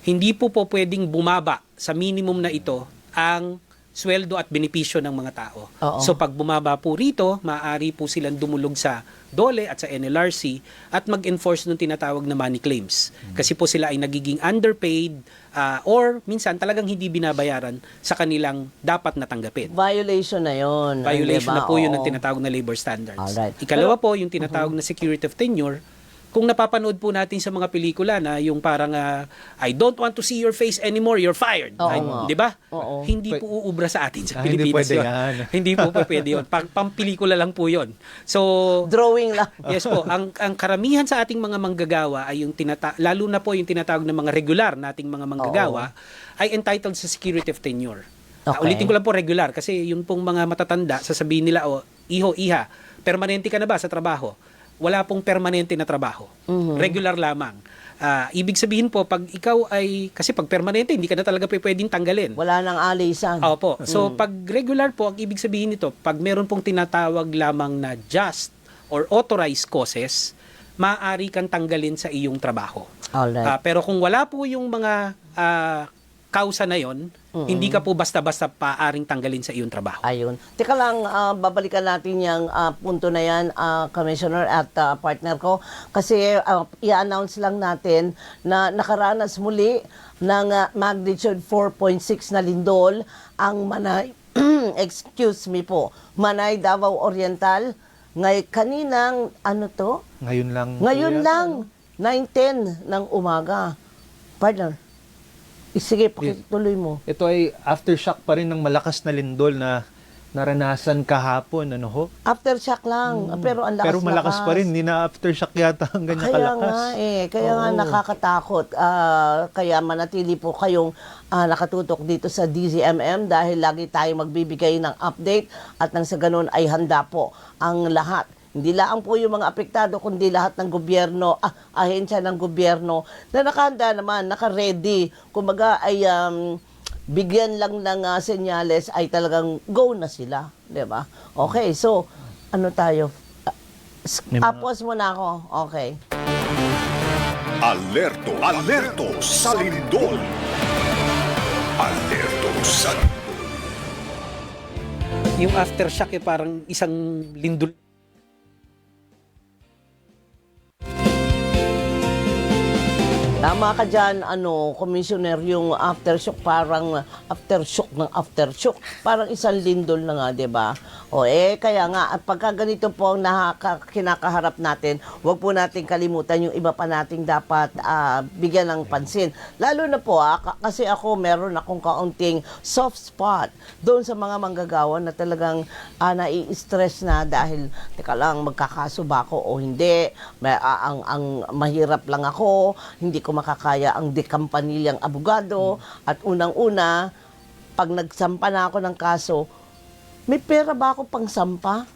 Hindi po pwedeng bumaba sa minimum na ito ang sweldo at benepisyo ng mga tao. Oo. So pag bumaba po rito, maaari po silang dumulog sa DOLE at sa NLRC at mag-enforce ng tinatawag na money claims. Kasi po sila ay nagiging underpaid or minsan talagang hindi binabayaran sa kanilang dapat natanggapin. Violation na yon. Violation diba? na po yun ng Oo. tinatawag na labor standards. Alright. Ikalawa po, yung tinatawag na security of tenure. Kung napapanood po natin sa mga pelikula na yung parang I don't want to see your face anymore, you're fired. Oo Ay, nga. di ba? Oo. Hindi po uubra sa atin sa Hindi Pilipinas pwede yun. yan. Hindi po pwede yun. Pampelikula lang po yun. So, Drawing lang. yes po, ang karamihan sa ating mga manggagawa ay yung lalo na po yung tinatawag na mga regular nating mga manggagawa ay entitled sa security of tenure. Okay. Ulitin ko lang po regular kasi yung pong mga matatanda sasabihin nila iho, iha, permanente ka na ba sa trabaho? Wala pong permanente na trabaho. Regular lamang. Ibig sabihin po, pag ikaw ay, kasi pag permanente, hindi ka na talaga pwedeng tanggalin. Wala nang alisan. Opo. So, pag regular po, ang ibig sabihin nito, pag meron pong tinatawag lamang na just or authorized causes, maaari kang tanggalin sa iyong trabaho. Alright. Pero kung wala po yung mga kausa na yon, hindi ka po basta-basta paaring tanggalin sa iyong trabaho. Ayun. Teka lang, babalikan natin yung punto na yan, Commissioner at partner ko. Kasi i-announce lang natin na nakaranas muli ng magnitude 4.6 na lindol ang Manay, excuse me po, Manay, Davao Oriental. Kaninang, ano to? Ngayon lang. 9:10 ng umaga. Partner, sige, pakituloy mo. Ito ay aftershock pa rin ng malakas na lindol na naranasan kahapon, ano ho? Aftershock lang, pero ang lakas. Pero malakas pa rin, hindi na aftershock yata ang ganyan Kaya kalakas. Kaya nga nakakatakot. Kaya manatili po kayong nakatutok dito sa DZMM dahil lagi tayong magbibigay ng update at nang sa ganun ay handa po ang lahat. Hindi lang po yung mga apektado, kundi lahat ng gobyerno, ahensya ng gobyerno na nakahanda naman, naka-ready. Kumbaga ay bigyan lang ng senyales ay talagang go na sila. Diba? Okay, so ano tayo? Pause muna ako. Okay. Alerto, alerto sa lindol. Alerto sa lindol. Yung aftershock parang isang lindol Tama ka dyan, Commissioner, yung aftershock, parang aftershock ng aftershock. Parang isang lindol na nga, di ba? Kaya nga, at pagka ganito po ang kinakaharap natin, huwag po natin kalimutan yung iba pa nating dapat bigyan ng pansin. Lalo na po, kasi ako, meron akong kaunting soft spot doon sa mga manggagawa na talagang nai-stress na dahil, teka lang, magkakaso ba ako o hindi? Ang mahirap lang ako, hindi ko makakaya ang dekampanilyang abogado, at unang-una, pag nagsampa na ako ng kaso, may pera ba ako pang sampa?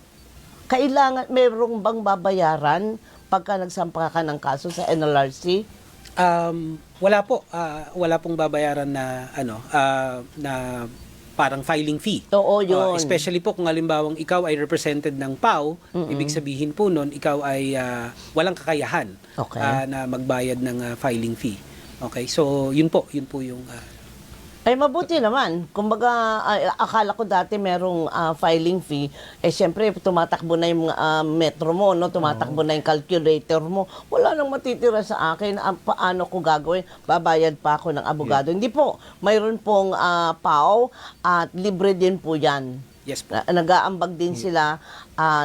Kailangan, merong bang babayaran pagka nagsampa ka ng kaso sa NLRC? Wala po. Wala pong babayaran na na parang filing fee. Oo, yun. Especially po kung halimbawang ikaw ay represented ng PAO, ibig sabihin po nun, ikaw ay walang kakayahan Okay. na magbayad ng filing fee. Okay, so yun po yung Ay, mabuti naman. Kumbaga, akala ko dati merong filing fee. Siyempre, tumatakbo na yung metro mo, no? Tumatakbo na yung calculator mo. Wala nang matitira sa akin. Paano ko gagawin? Babayad pa ako ng abogado. Hindi po. Mayroon pong PAO at libre din po yan. yes po. Nag-aambag din sila,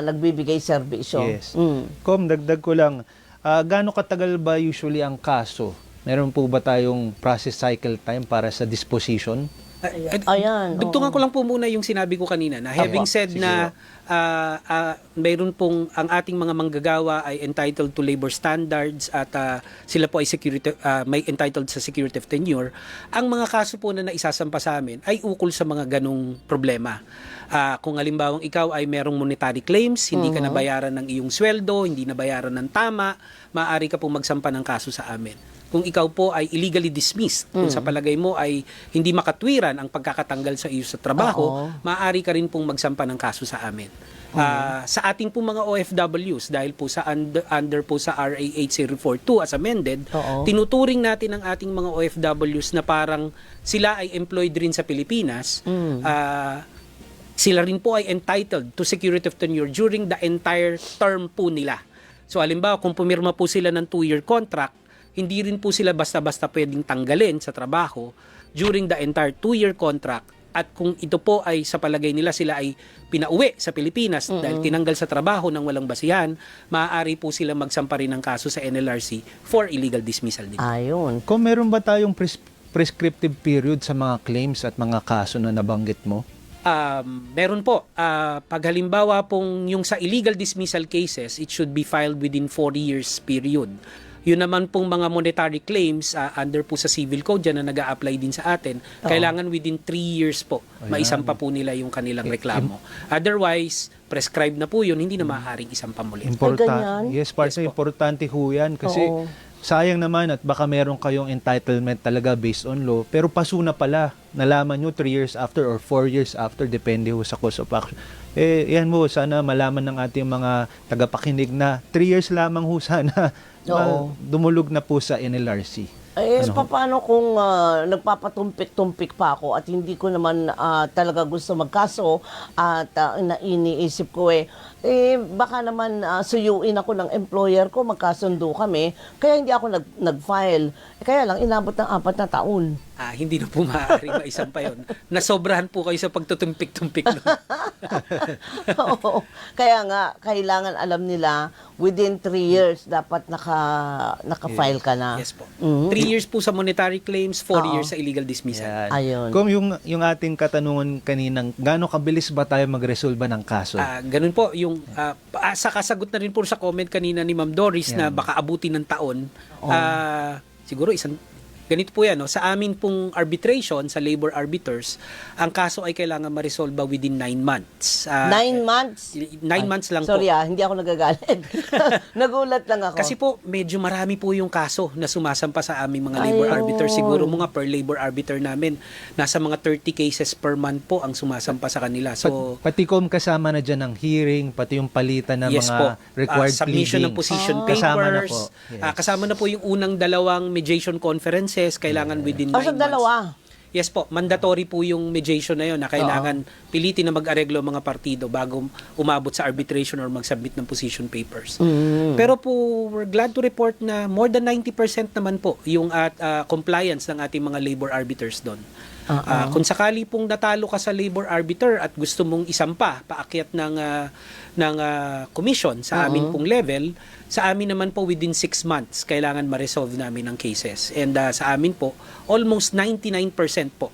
nagbibigay serbisyo. Yes. Dagdag ko lang, gaano katagal ba usually ang kaso? Meron po ba tayong process cycle time para sa disposition? Ayan. Dugtungan ko lang po muna yung sinabi ko kanina na having said na mayroon pong ang ating mga manggagawa ay entitled to labor standards at sila po ay may entitled sa security of tenure, ang mga kaso po na naisasampa sa amin ay ukol sa mga ganong problema. Kung halimbawang ikaw ay merong monetary claims, hindi ka nabayaran ng iyong sweldo, hindi nabayaran ng tama, maaari ka pong magsampa ng kaso sa amin. Kung ikaw po ay illegally dismissed, kung sa palagay mo ay hindi makatwiran ang pagkakatanggal sa iyo sa trabaho, maaari ka rin pong magsampa ng kaso sa amin. Sa ating po mga OFWs, dahil po sa under po sa RA 8042 as amended, tinuturing natin ang ating mga OFWs na parang sila ay employed rin sa Pilipinas. Sila rin po ay entitled to security of tenure during the entire term po nila. So halimbawa, kung pumirma po sila ng 2-year contract, hindi rin po sila basta-basta pwedeng tanggalin sa trabaho during the entire 2-year contract. At kung ito po ay sa palagay nila sila ay pinauwi sa Pilipinas dahil tinanggal sa trabaho ng walang basihan, maaari po sila magsampa rin ng kaso sa NLRC for illegal dismissal din. Ayun. Kung meron ba tayong prescriptive period sa mga claims at mga kaso na nabanggit mo? Meron po. Pag halimbawa pong yung sa illegal dismissal cases, it should be filed within 4 years period. Yun naman pong mga monetary claims under po sa civil code dyan na nag-a-apply din sa atin, kailangan within 3 years po, maisampa po nila yung kanilang reklamo. Otherwise, prescribed na po yun, hindi na maaaring isampa muli. ganyan? Yes, partner, importante ho yan kasi sayang naman at baka meron kayong entitlement talaga based on law, pero paso na pala, nalaman nyo 3 years after or 4 years after, depende ho sa course of action. Yan mo, sana malaman ng ating mga tagapakinig na 3 years lamang ho sana dumulog na po sa NLRC. Paano kung nagpapatumpik-tumpik pa ako at hindi ko naman talaga gusto magkaso at iniisip ko baka naman suyuin ako ng employer ko, magkasundo kami, kaya hindi ako nag-file. Kaya lang, inabot ng 4 na taon. Hindi na po maaaring maisampa yun. Nasobrahan po kayo sa pagtutumpik-tumpik. No? Oo. Kaya nga, kailangan alam nila, within 3 years, dapat naka-file ka na. Yes po. 3 years po sa monetary claims, 4 years sa illegal dismissal. Yan. Ayun. Kung yung ating katanungan kaninang, gaano kabilis ba tayo magresolba ng kaso? Ganun po, yung sa kasagot na rin po sa comment kanina ni Ma'am Doris na baka abutin ng taon, siguro ganito po yan, no? Sa amin pong arbitration, sa labor arbiters, ang kaso ay kailangan ma-resolve within 9 months. 9 months? 9 months lang Sorry po. hindi ako nagagalit. Nagulat lang ako. Kasi po, medyo marami po yung kaso na sumasampa sa aming mga labor arbiters. Siguro mga per labor arbiter namin, nasa mga 30 cases per month po ang sumasampa sa kanila. So, pati kung kasama na dyan ng hearing, pati yung palitan ng yes mga po. required Submission pleading. ng position Kasama na papers. po. Yes. Kasama na po yung unang 2 mediation conferences, kailangan within 9 sa months. dalawa? Yes po, mandatory po yung mediation na yun na kailangan pilitin na mag-areglo ang mga partido bago umabot sa arbitration or mag-submit ng position papers. Pero po, we're glad to report na more than 90% naman po yung compliance ng ating mga labor arbiters doon. Kung sakali pong natalo ka sa labor arbiter at gusto mong isampa paakyat ng commission sa amin pong level, sa amin naman po within 6 months kailangan ma-resolve namin ang cases. And sa amin po, almost 99% po.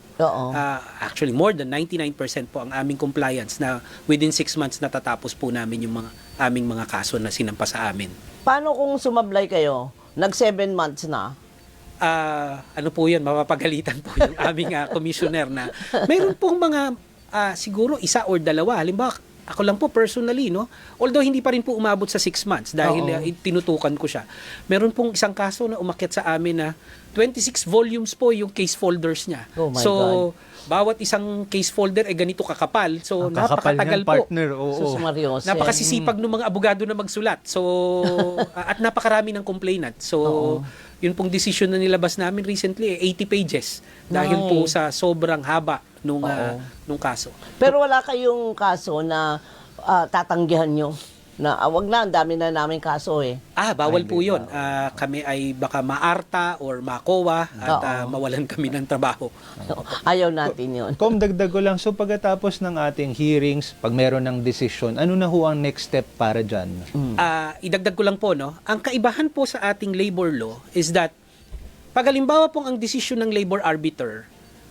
Actually, more than 99% po ang aming compliance na within 6 months natatapos po namin yung mga aming mga kaso na sinampa sa amin. Paano kung sumablay kayo? Nag 7 months na? Ano po yun, mapapagalitan po yung aming commissioner na mayroon pong mga siguro isa or dalawa. Halimbawa, ako lang po personally, no? Although hindi pa rin po umabot sa 6 months dahil tinutukan ko siya. Meron pong isang kaso na umakyat sa amin na 26 volumes po yung case folders niya. Oh my so, God. bawat isang case folder ay ganito kakapal. So, Ang kakapal napakatagal niyan, po. partner. Oo. Sus Mariose. Napakasisipag ng mga abogado na magsulat. So, at napakarami ng complainant. So, yun pong decision na nilabas namin recently, 80 pages. Dahil po sa sobrang haba nung kaso. Pero wala kayong kaso na tatanggihan nyo? Na wag na, ang dami na namin kaso eh. Bawal po yun. Kami ay baka maarta or makowa at mawalan kami ng trabaho. Ayaw natin yun. Kom, dagdag ko lang. So pagkatapos ng ating hearings, pag meron ng decision, ano na ho ang next step para dyan? Idagdag ko lang po, no? Ang kaibahan po sa ating labor law is that pag halimbawa pong ang desisyon ng labor arbiter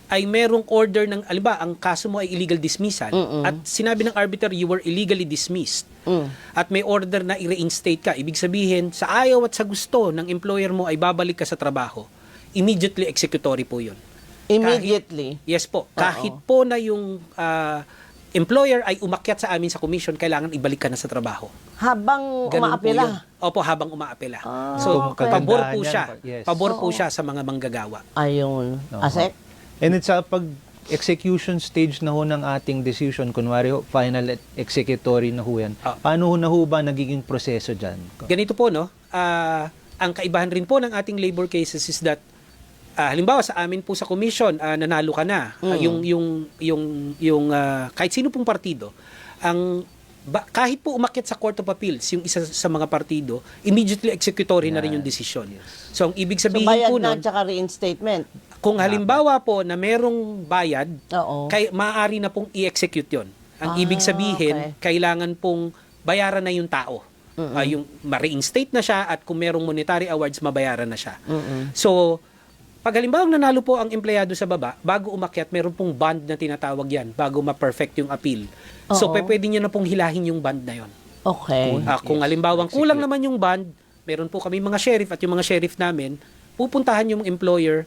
ay merong order ng, alimbawa, ang kaso mo ay illegal dismissal at sinabi ng arbiter you were illegally dismissed at may order na i-reinstate ka. Ibig sabihin, sa ayaw at sa gusto ng employer mo ay babalik ka sa trabaho. Immediately executory po yun. Immediately? Yes po. Kahit po na yung employer ay umakyat sa amin sa commission, kailangan ibalik ka na sa trabaho. Habang Ganun umaapila? po yun. Opo, habang umaapila. So, Okay. pabor po Tandaan siya. yan. Yes. Pabor po siya sa mga manggagawa. Ayun. Asek? And it's sa pag-execution stage na ho ng ating decision, kunwari ho, final executory na ho yan. Paano ho na ho ba nagiging proseso dyan? Ganito po, no? Ang kaibahan rin po ng ating labor cases is that halimbawa sa amin po sa commission, nanalo ka na. Kahit sino pong partido, kahit po umakyat sa Court of Appeals, yung isa sa mga partido, immediately executory na rin yung decision. So, ang ibig So, sabihin bayad po na nun, tsaka reinstatement? kung halimbawa po na merong bayad, Oo. maaari na pong i-execute yon. Ang ibig sabihin, kailangan pong bayaran na yung tao. Yung ma-reinstate na siya at kung merong monetary awards, mabayaran na siya. So, pag halimbawa nanalo po ang empleyado sa baba, bago umakyat, meron pong bond na tinatawag yan, bago ma-perfect yung appeal. So, pwede nyo na pong hilahin yung bond na yon. Okay. Kung halimbawa kulang naman yung bond, meron po kami mga sheriff at yung mga sheriff namin, pupuntahan yung employer,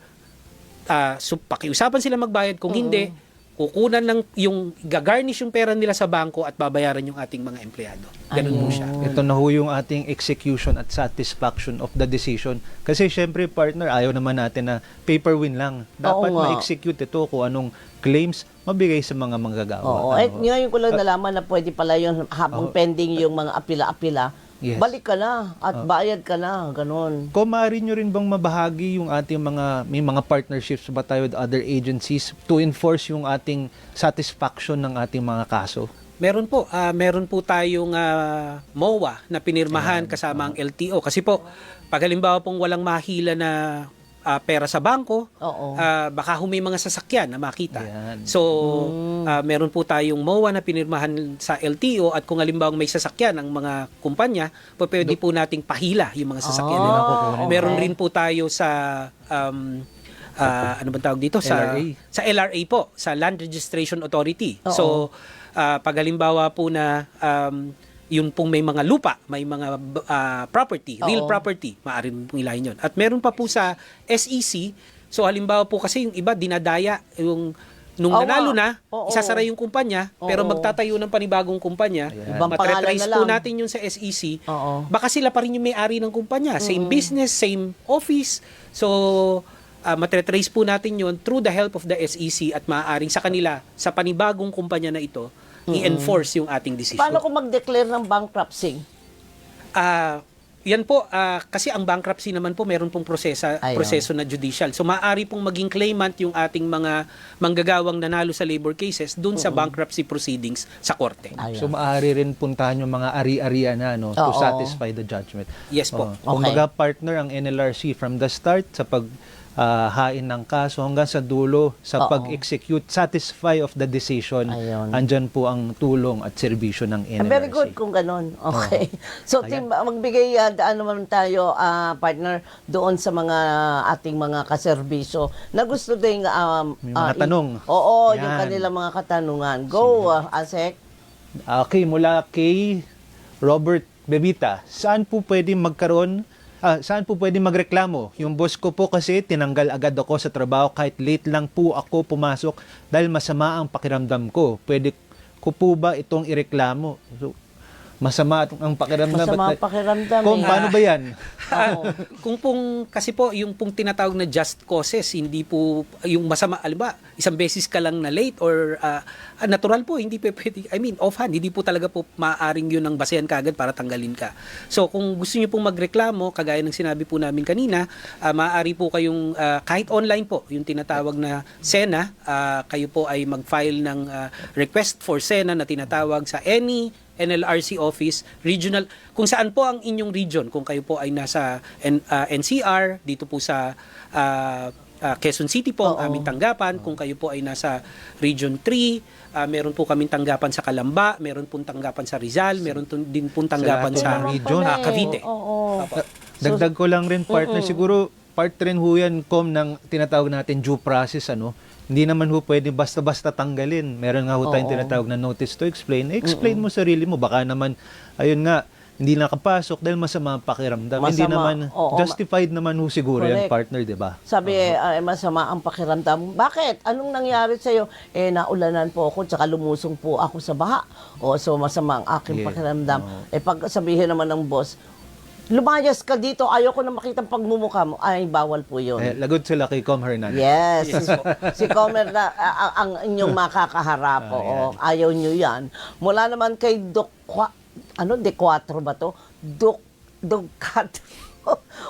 so pakiusapan sila magbayad. Kung hindi, kukunan ng yung gagarnish yung pera nila sa bangko at babayaran yung ating mga empleyado. Ganun po siya. Ito na ho yung ating execution at satisfaction of the decision. Kasi syempre, partner, ayaw naman natin na paper win lang. Dapat ma-execute ito kung anong claims mabigay sa mga manggagawa. Oo. Ngayon ko lang nalaman na pwede pala yun habang pending yung mga apila-apila. Yes. Balik ka na at bayad ka na. Ganon. Kung maaari nyo rin bang mabahagi yung ating may mga partnerships ba tayo with other agencies to enforce yung ating satisfaction ng ating mga kaso? Meron po. Meron po tayong MOA na pinirmahan kasama ang LTO. Kasi po, pag halimbawa pong walang mahila na pera sa bangko, baka may mga sasakyan na makita. Yan. So, meron po tayong MOA na pinirmahan sa LTO at kung halimbawa may sasakyan ang mga kumpanya, pwede po nating pahila yung mga sasakyan nila. Meron rin po tayo sa ano bang tawag dito? LRA. Sa LRA po, sa Land Registration Authority. So, pag halimbawa po na yun pong may mga lupa, may mga property, real property, maaari pong ilahin yun. At meron pa po sa SEC, so halimbawa po kasi yung iba dinadaya, nung nanalo na, isasara yung kumpanya, pero magtatayo ng panibagong kumpanya, matre-trace po natin yun sa SEC, baka sila pa rin yung may-ari ng kumpanya, same business, same office, so matre-trace po natin yun through the help of the SEC at maaaring sa kanila, sa panibagong kumpanya na ito, i-enforce yung ating decision. Paano kung mag-declare ng bankruptcy? Yan po, kasi ang bankruptcy naman po, meron pong Ayun. proseso na judicial. So, maaari pong maging claimant yung ating mga manggagawang nanalo sa labor cases dun sa bankruptcy proceedings sa korte. Ayun. So maaari rin puntahan yung mga ari-arian na to Oo. satisfy the judgment. Yes po. Kumbaga partner ang NLRC from the start sa hain ng kaso hanggang sa dulo sa Oo. pag-execute, satisfy of the decision. Ayun. Andyan po ang tulong at serbisyo ng NLRC. Very good kung ganun. Okay. So, Ayan. magbigay daan naman tayo, partner, doon sa mga ating mga kaserbisyo na gusto din... May mga tanong. Oo, Yan. yung kanilang mga katanungan. Go, Asek. Okay, mula kay Robert Bebita. Saan po pwede magreklamo? Yung boss ko po kasi tinanggal agad ako sa trabaho kahit late lang po ako pumasok dahil masama ang pakiramdam ko. Pwede ko po ba itong ireklamo? So, masama ang pakiramdam. Masama ang pakiramdam. Kung paano ba yan? Oo. Kung pong, kasi po, yung pong tinatawag na just causes, hindi po, yung masama, alam ba, isang beses ka lang na late or natural po, hindi po pwede, offhand, hindi po talaga po maaaring yun ang basehan kagad para tanggalin ka. So, kung gusto niyo pong magreklamo, kagaya ng sinabi po namin kanina, maaari po kayong, kahit online po, yung tinatawag na SENA, kayo po ay mag-file ng request for SENA na tinatawag sa any NLRC office, regional, kung saan po ang inyong region, kung kayo po ay nasa NCR, dito po sa Quezon City po ang aming tanggapan, kung kayo po ay nasa Region 3, meron po kaming tanggapan sa Calamba, meron po tanggapan sa Rizal, meron din po tanggapan Sa sa, lahat ng region. Cavite. Oo. Dagdag ko lang rin partner, siguro part rin ho yan ng tinatawag natin due process, Hindi naman ho pwede basta-basta tanggalin. Meron nga ho tayong tinatawag na notice to explain. Explain mo sarili mo. Baka naman, ayun nga, hindi nakapasok dahil masama ang pakiramdam. Hindi Masama. naman, Oo. justified naman ho siguro yan, Correct. partner, di ba? Sabi, masama ang pakiramdam. Bakit? Anong nangyari sa'yo? Naulanan po ako, tsaka lumusong po ako sa baha. So, masama ang aking Yeah. pakiramdam. Pag sabihin naman ng boss, lumayas ka dito, ayoko na makita ang pagmumukha mo. Ay, bawal po yun. Lagod sila kay Com Hernandez. Yes. Si Comer na ang inyong makakaharap. Oo. Ayaw nyo yan. Mula naman kay De Quatro ba to? Ducat.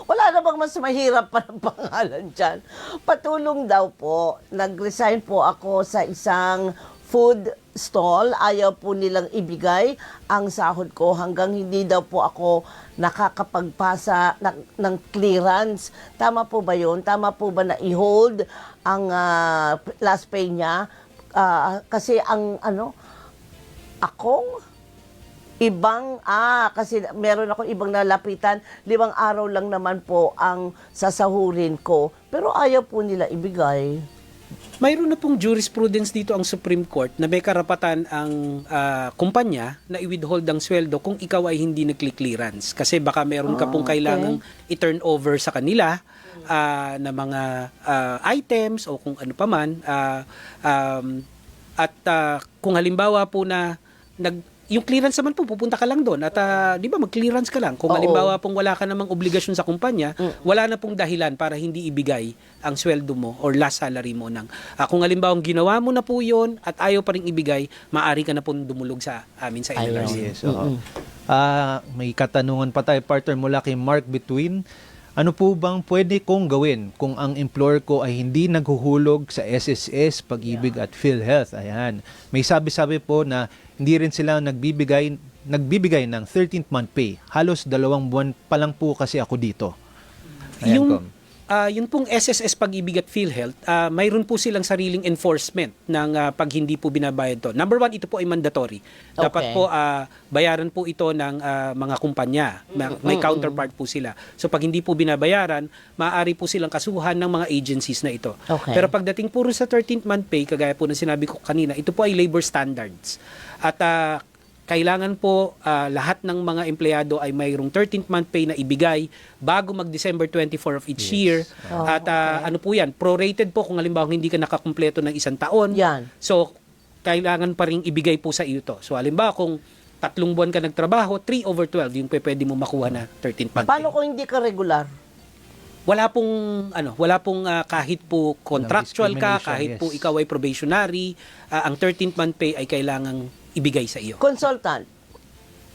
Wala na bang mas mahirap pa ng pangalan dyan? Patulong daw po. Nag-resign po ako sa isang food stall. Ayaw po nilang ibigay ang sahod ko hanggang hindi daw po ako nakakapagpasa ng clearance. Tama po ba yun? Tama po ba na i-hold ang last pay niya? Kasi kasi meron ako ibang nalapitan, 5 araw lang naman po ang sasahurin ko. Pero ayaw po nila ibigay. Mayroon na pong jurisprudence dito ang Supreme Court na may karapatan ang kumpanya na i-withhold ang sweldo kung ikaw ay hindi nagli-clearance. Kasi baka meron ka pong kailangang i-turn over sa kanila na mga items o kung ano pa man. Kung halimbawa po na yung clearance naman po, pupunta ka lang doon at di ba mag-clearance ka lang. Kung halimbawa pong wala ka namang obligasyon sa kumpanya, wala na pong dahilan para hindi ibigay ang sweldo mo or last salary mo ng kung halimbawa ginawa mo na po yun at ayaw pa rin ibigay, maaari ka na pong dumulog sa amin sa NLRC. Yes, oo. May katanungan pa tayo, partner, mula kay Mark Between. Ano po bang pwede kong gawin kung ang employer ko ay hindi naghuhulog sa SSS, Pag-ibig at PhilHealth? Ayan. May sabi-sabi po na hindi rin sila nagbibigay ng 13th month pay. Halos 2 buwan pa lang po kasi ako dito. Ayan, Yun pong SSS Pag-ibig at PhilHealth, mayroon po silang sariling enforcement ng pag hindi po binabayad to. Number 1, ito po ay mandatory. Dapat po bayaran po ito ng mga kumpanya. May counterpart po sila. So pag hindi po binabayaran, maaari po silang kasuhan ng mga agencies na ito. Okay. Pero pagdating puro sa 13th month pay, kagaya po ng sinabi ko kanina, ito po ay labor standards. At kailangan po lahat ng mga empleyado ay mayroong 13th month pay na ibigay bago mag-December 24 of each year. At ano po yan, prorated po kung halimbawa hindi ka nakakumpleto ng 1 taon. Yan. So, kailangan pa rin ibigay po sa iyo to. So, halimbawa kung 3 buwan ka nagtrabaho, 3/12 yung pwede mo makuha na 13th month Paano pay. kung hindi ka regular? Wala pong kahit po contractual ka, discrimination, kahit yes. po ikaw ay probationary, ang 13th month pay ay kailangang ibigay sa iyo. Consultant?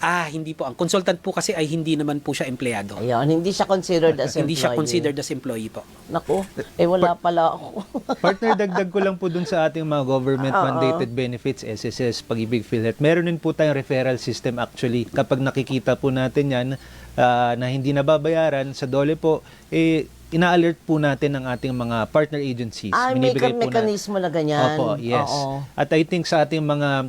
Hindi po. Ang consultant po kasi ay hindi naman po siya empleyado. Ayun, hindi siya considered as Hindi siya employee. considered as employee po. Naku, wala pala ako. Partner, dagdag ko lang po dun sa ating mga government-mandated benefits, SSS, Pag-ibig, PhilHealth. Meron din po tayong referral system actually. Kapag nakikita po natin yan na hindi nababayaran sa DOLE po, ina-alert po natin ang ating mga partner agencies. May Binibigay po na- mekanismo na ganyan. Opo, yes. Oo. At I think sa ating mga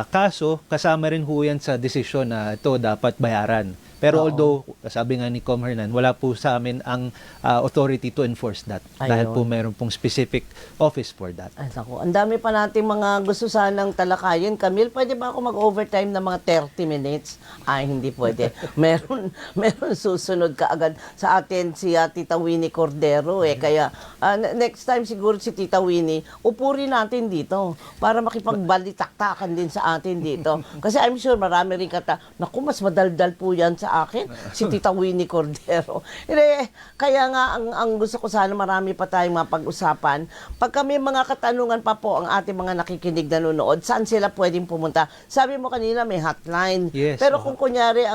kaso, kasama rin ho yan sa desisyon na ito dapat bayaran. Pero although, sabi nga ni Com Hernan, wala po sa amin ang authority to enforce that. Dahil Ayun. po meron pong specific office for that. Ay, naku, ang dami pa nating mga gusto sanang talakayin. Camille, pwede ba ako mag-overtime ng mga 30 minutes? Ay, hindi pwede. meron susunod ka agad sa atin si Tita Winnie Cordero. Kaya next time siguro si Tita Winnie, upuri natin dito para makipagbalitaktakan din sa atin dito. Kasi I'm sure marami rin naku, mas madaldal po yan sa akin, si Tita Winnie Cordero. Kaya nga, ang gusto ko sana marami pa tayong mapag-usapan. Pag kami mga katanungan pa po ang ating mga nakikinig nanonood, saan sila pwedeng pumunta? Sabi mo kanina may hotline. Yes, Pero kung kunyari,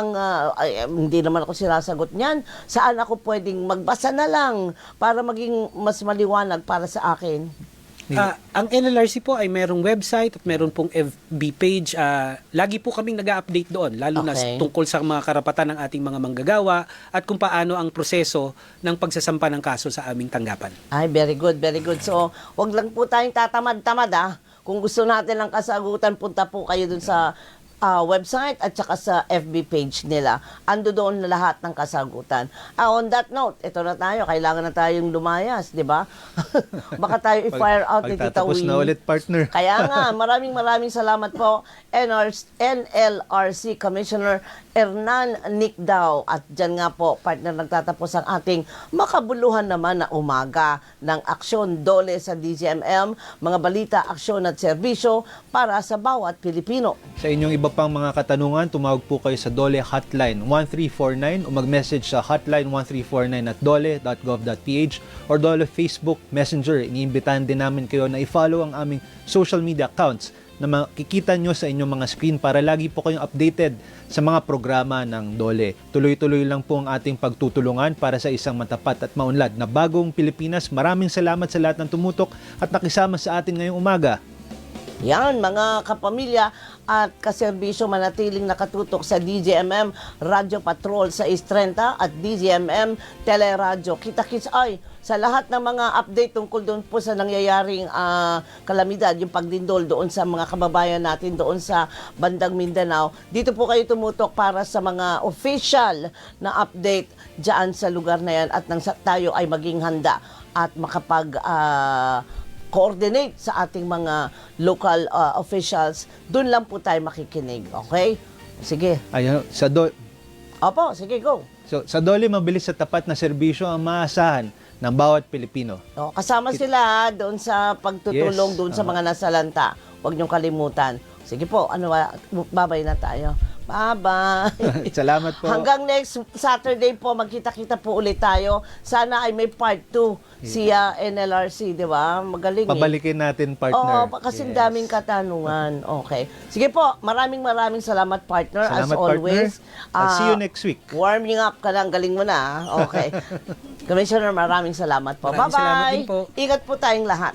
hindi naman ako sinasagot niyan, saan ako pwedeng magbasa na lang para maging mas maliwanag para sa akin? Ang NLRC po ay merong website at meron pong FB page. Lagi po kaming nag-update doon, lalo na Okay. tungkol sa mga karapatan ng ating mga manggagawa at kung paano ang proseso ng pagsasampa ng kaso sa aming tanggapan. Ay, very good, very good. So, wag lang po tayong tatamad-tamad. Kung gusto natin ng kasagutan, punta po kayo dun sa website at saka sa FB page nila. Ando doon na lahat ng kasagutan. On that note, ito na tayo. Kailangan na tayong lumayas, di ba? Baka tayo i-fire out ni Tita Pagtatapos Winnie. na ulit, partner. Kaya nga, maraming salamat po NLRC Commissioner Hernan Nicdao. At dyan nga po, partner, nagtatapos ang ating makabuluhan naman na umaga ng aksyon DOLE sa DZMM, mga balita, aksyon at serbisyo para sa bawat Pilipino. Sa inyong iba pang mga katanungan, tumawag po kayo sa DOLE Hotline 1349 o mag-message sa hotline 1349 at dole.gov.ph or DOLE Facebook Messenger. Iniimbitahan din namin kayo na i-follow ang aming social media accounts na makikita nyo sa inyong mga screen para lagi po kayong updated sa mga programa ng DOLE. Tuloy-tuloy lang po ang ating pagtutulungan para sa isang matapat at maunlad na bagong Pilipinas. Maraming salamat sa lahat ng tumutok at nakisama sa atin ngayong umaga. Yan, mga kapamilya at kaserbisyo, manatiling nakatutok sa DZMM Radio Patrol sa 630 at DZMM Teleradyo. Kita-kits ay sa lahat ng mga update tungkol doon po sa nangyayaring kalamidad, yung pagdindol doon sa mga kababayan natin doon sa bandang Mindanao. Dito po kayo tumutok para sa mga official na update dyan sa lugar na yan at nang tayo ay maging handa at makapag coordinate sa ating mga local officials. Doon lang po tayo makikinig. Okay? Sige. Ayun, Opo, sige, go. So, sa DOLE, mabilis at tapat na serbisyo ang maasahan ng bawat Pilipino. Kasama sila doon sa pagtutulong Yes. doon sa mga nasalanta. Huwag niyong kalimutan. Sige po, babay na tayo. Bye-bye. Salamat po. Hanggang next Saturday po, magkita-kita po ulit tayo. Sana ay may part 2 si NLRC, di ba? Magaling Pabalikin natin, partner. Oo, kasi Yes. daming katanungan. Okay. Sige po, maraming salamat, partner. Salamat, as always. partner. I'll see you next week. Warming up ka lang, galing mo na. Okay. Commissioner, maraming salamat po. Maraming salamat Bye-bye. din po. Ingat po tayong lahat.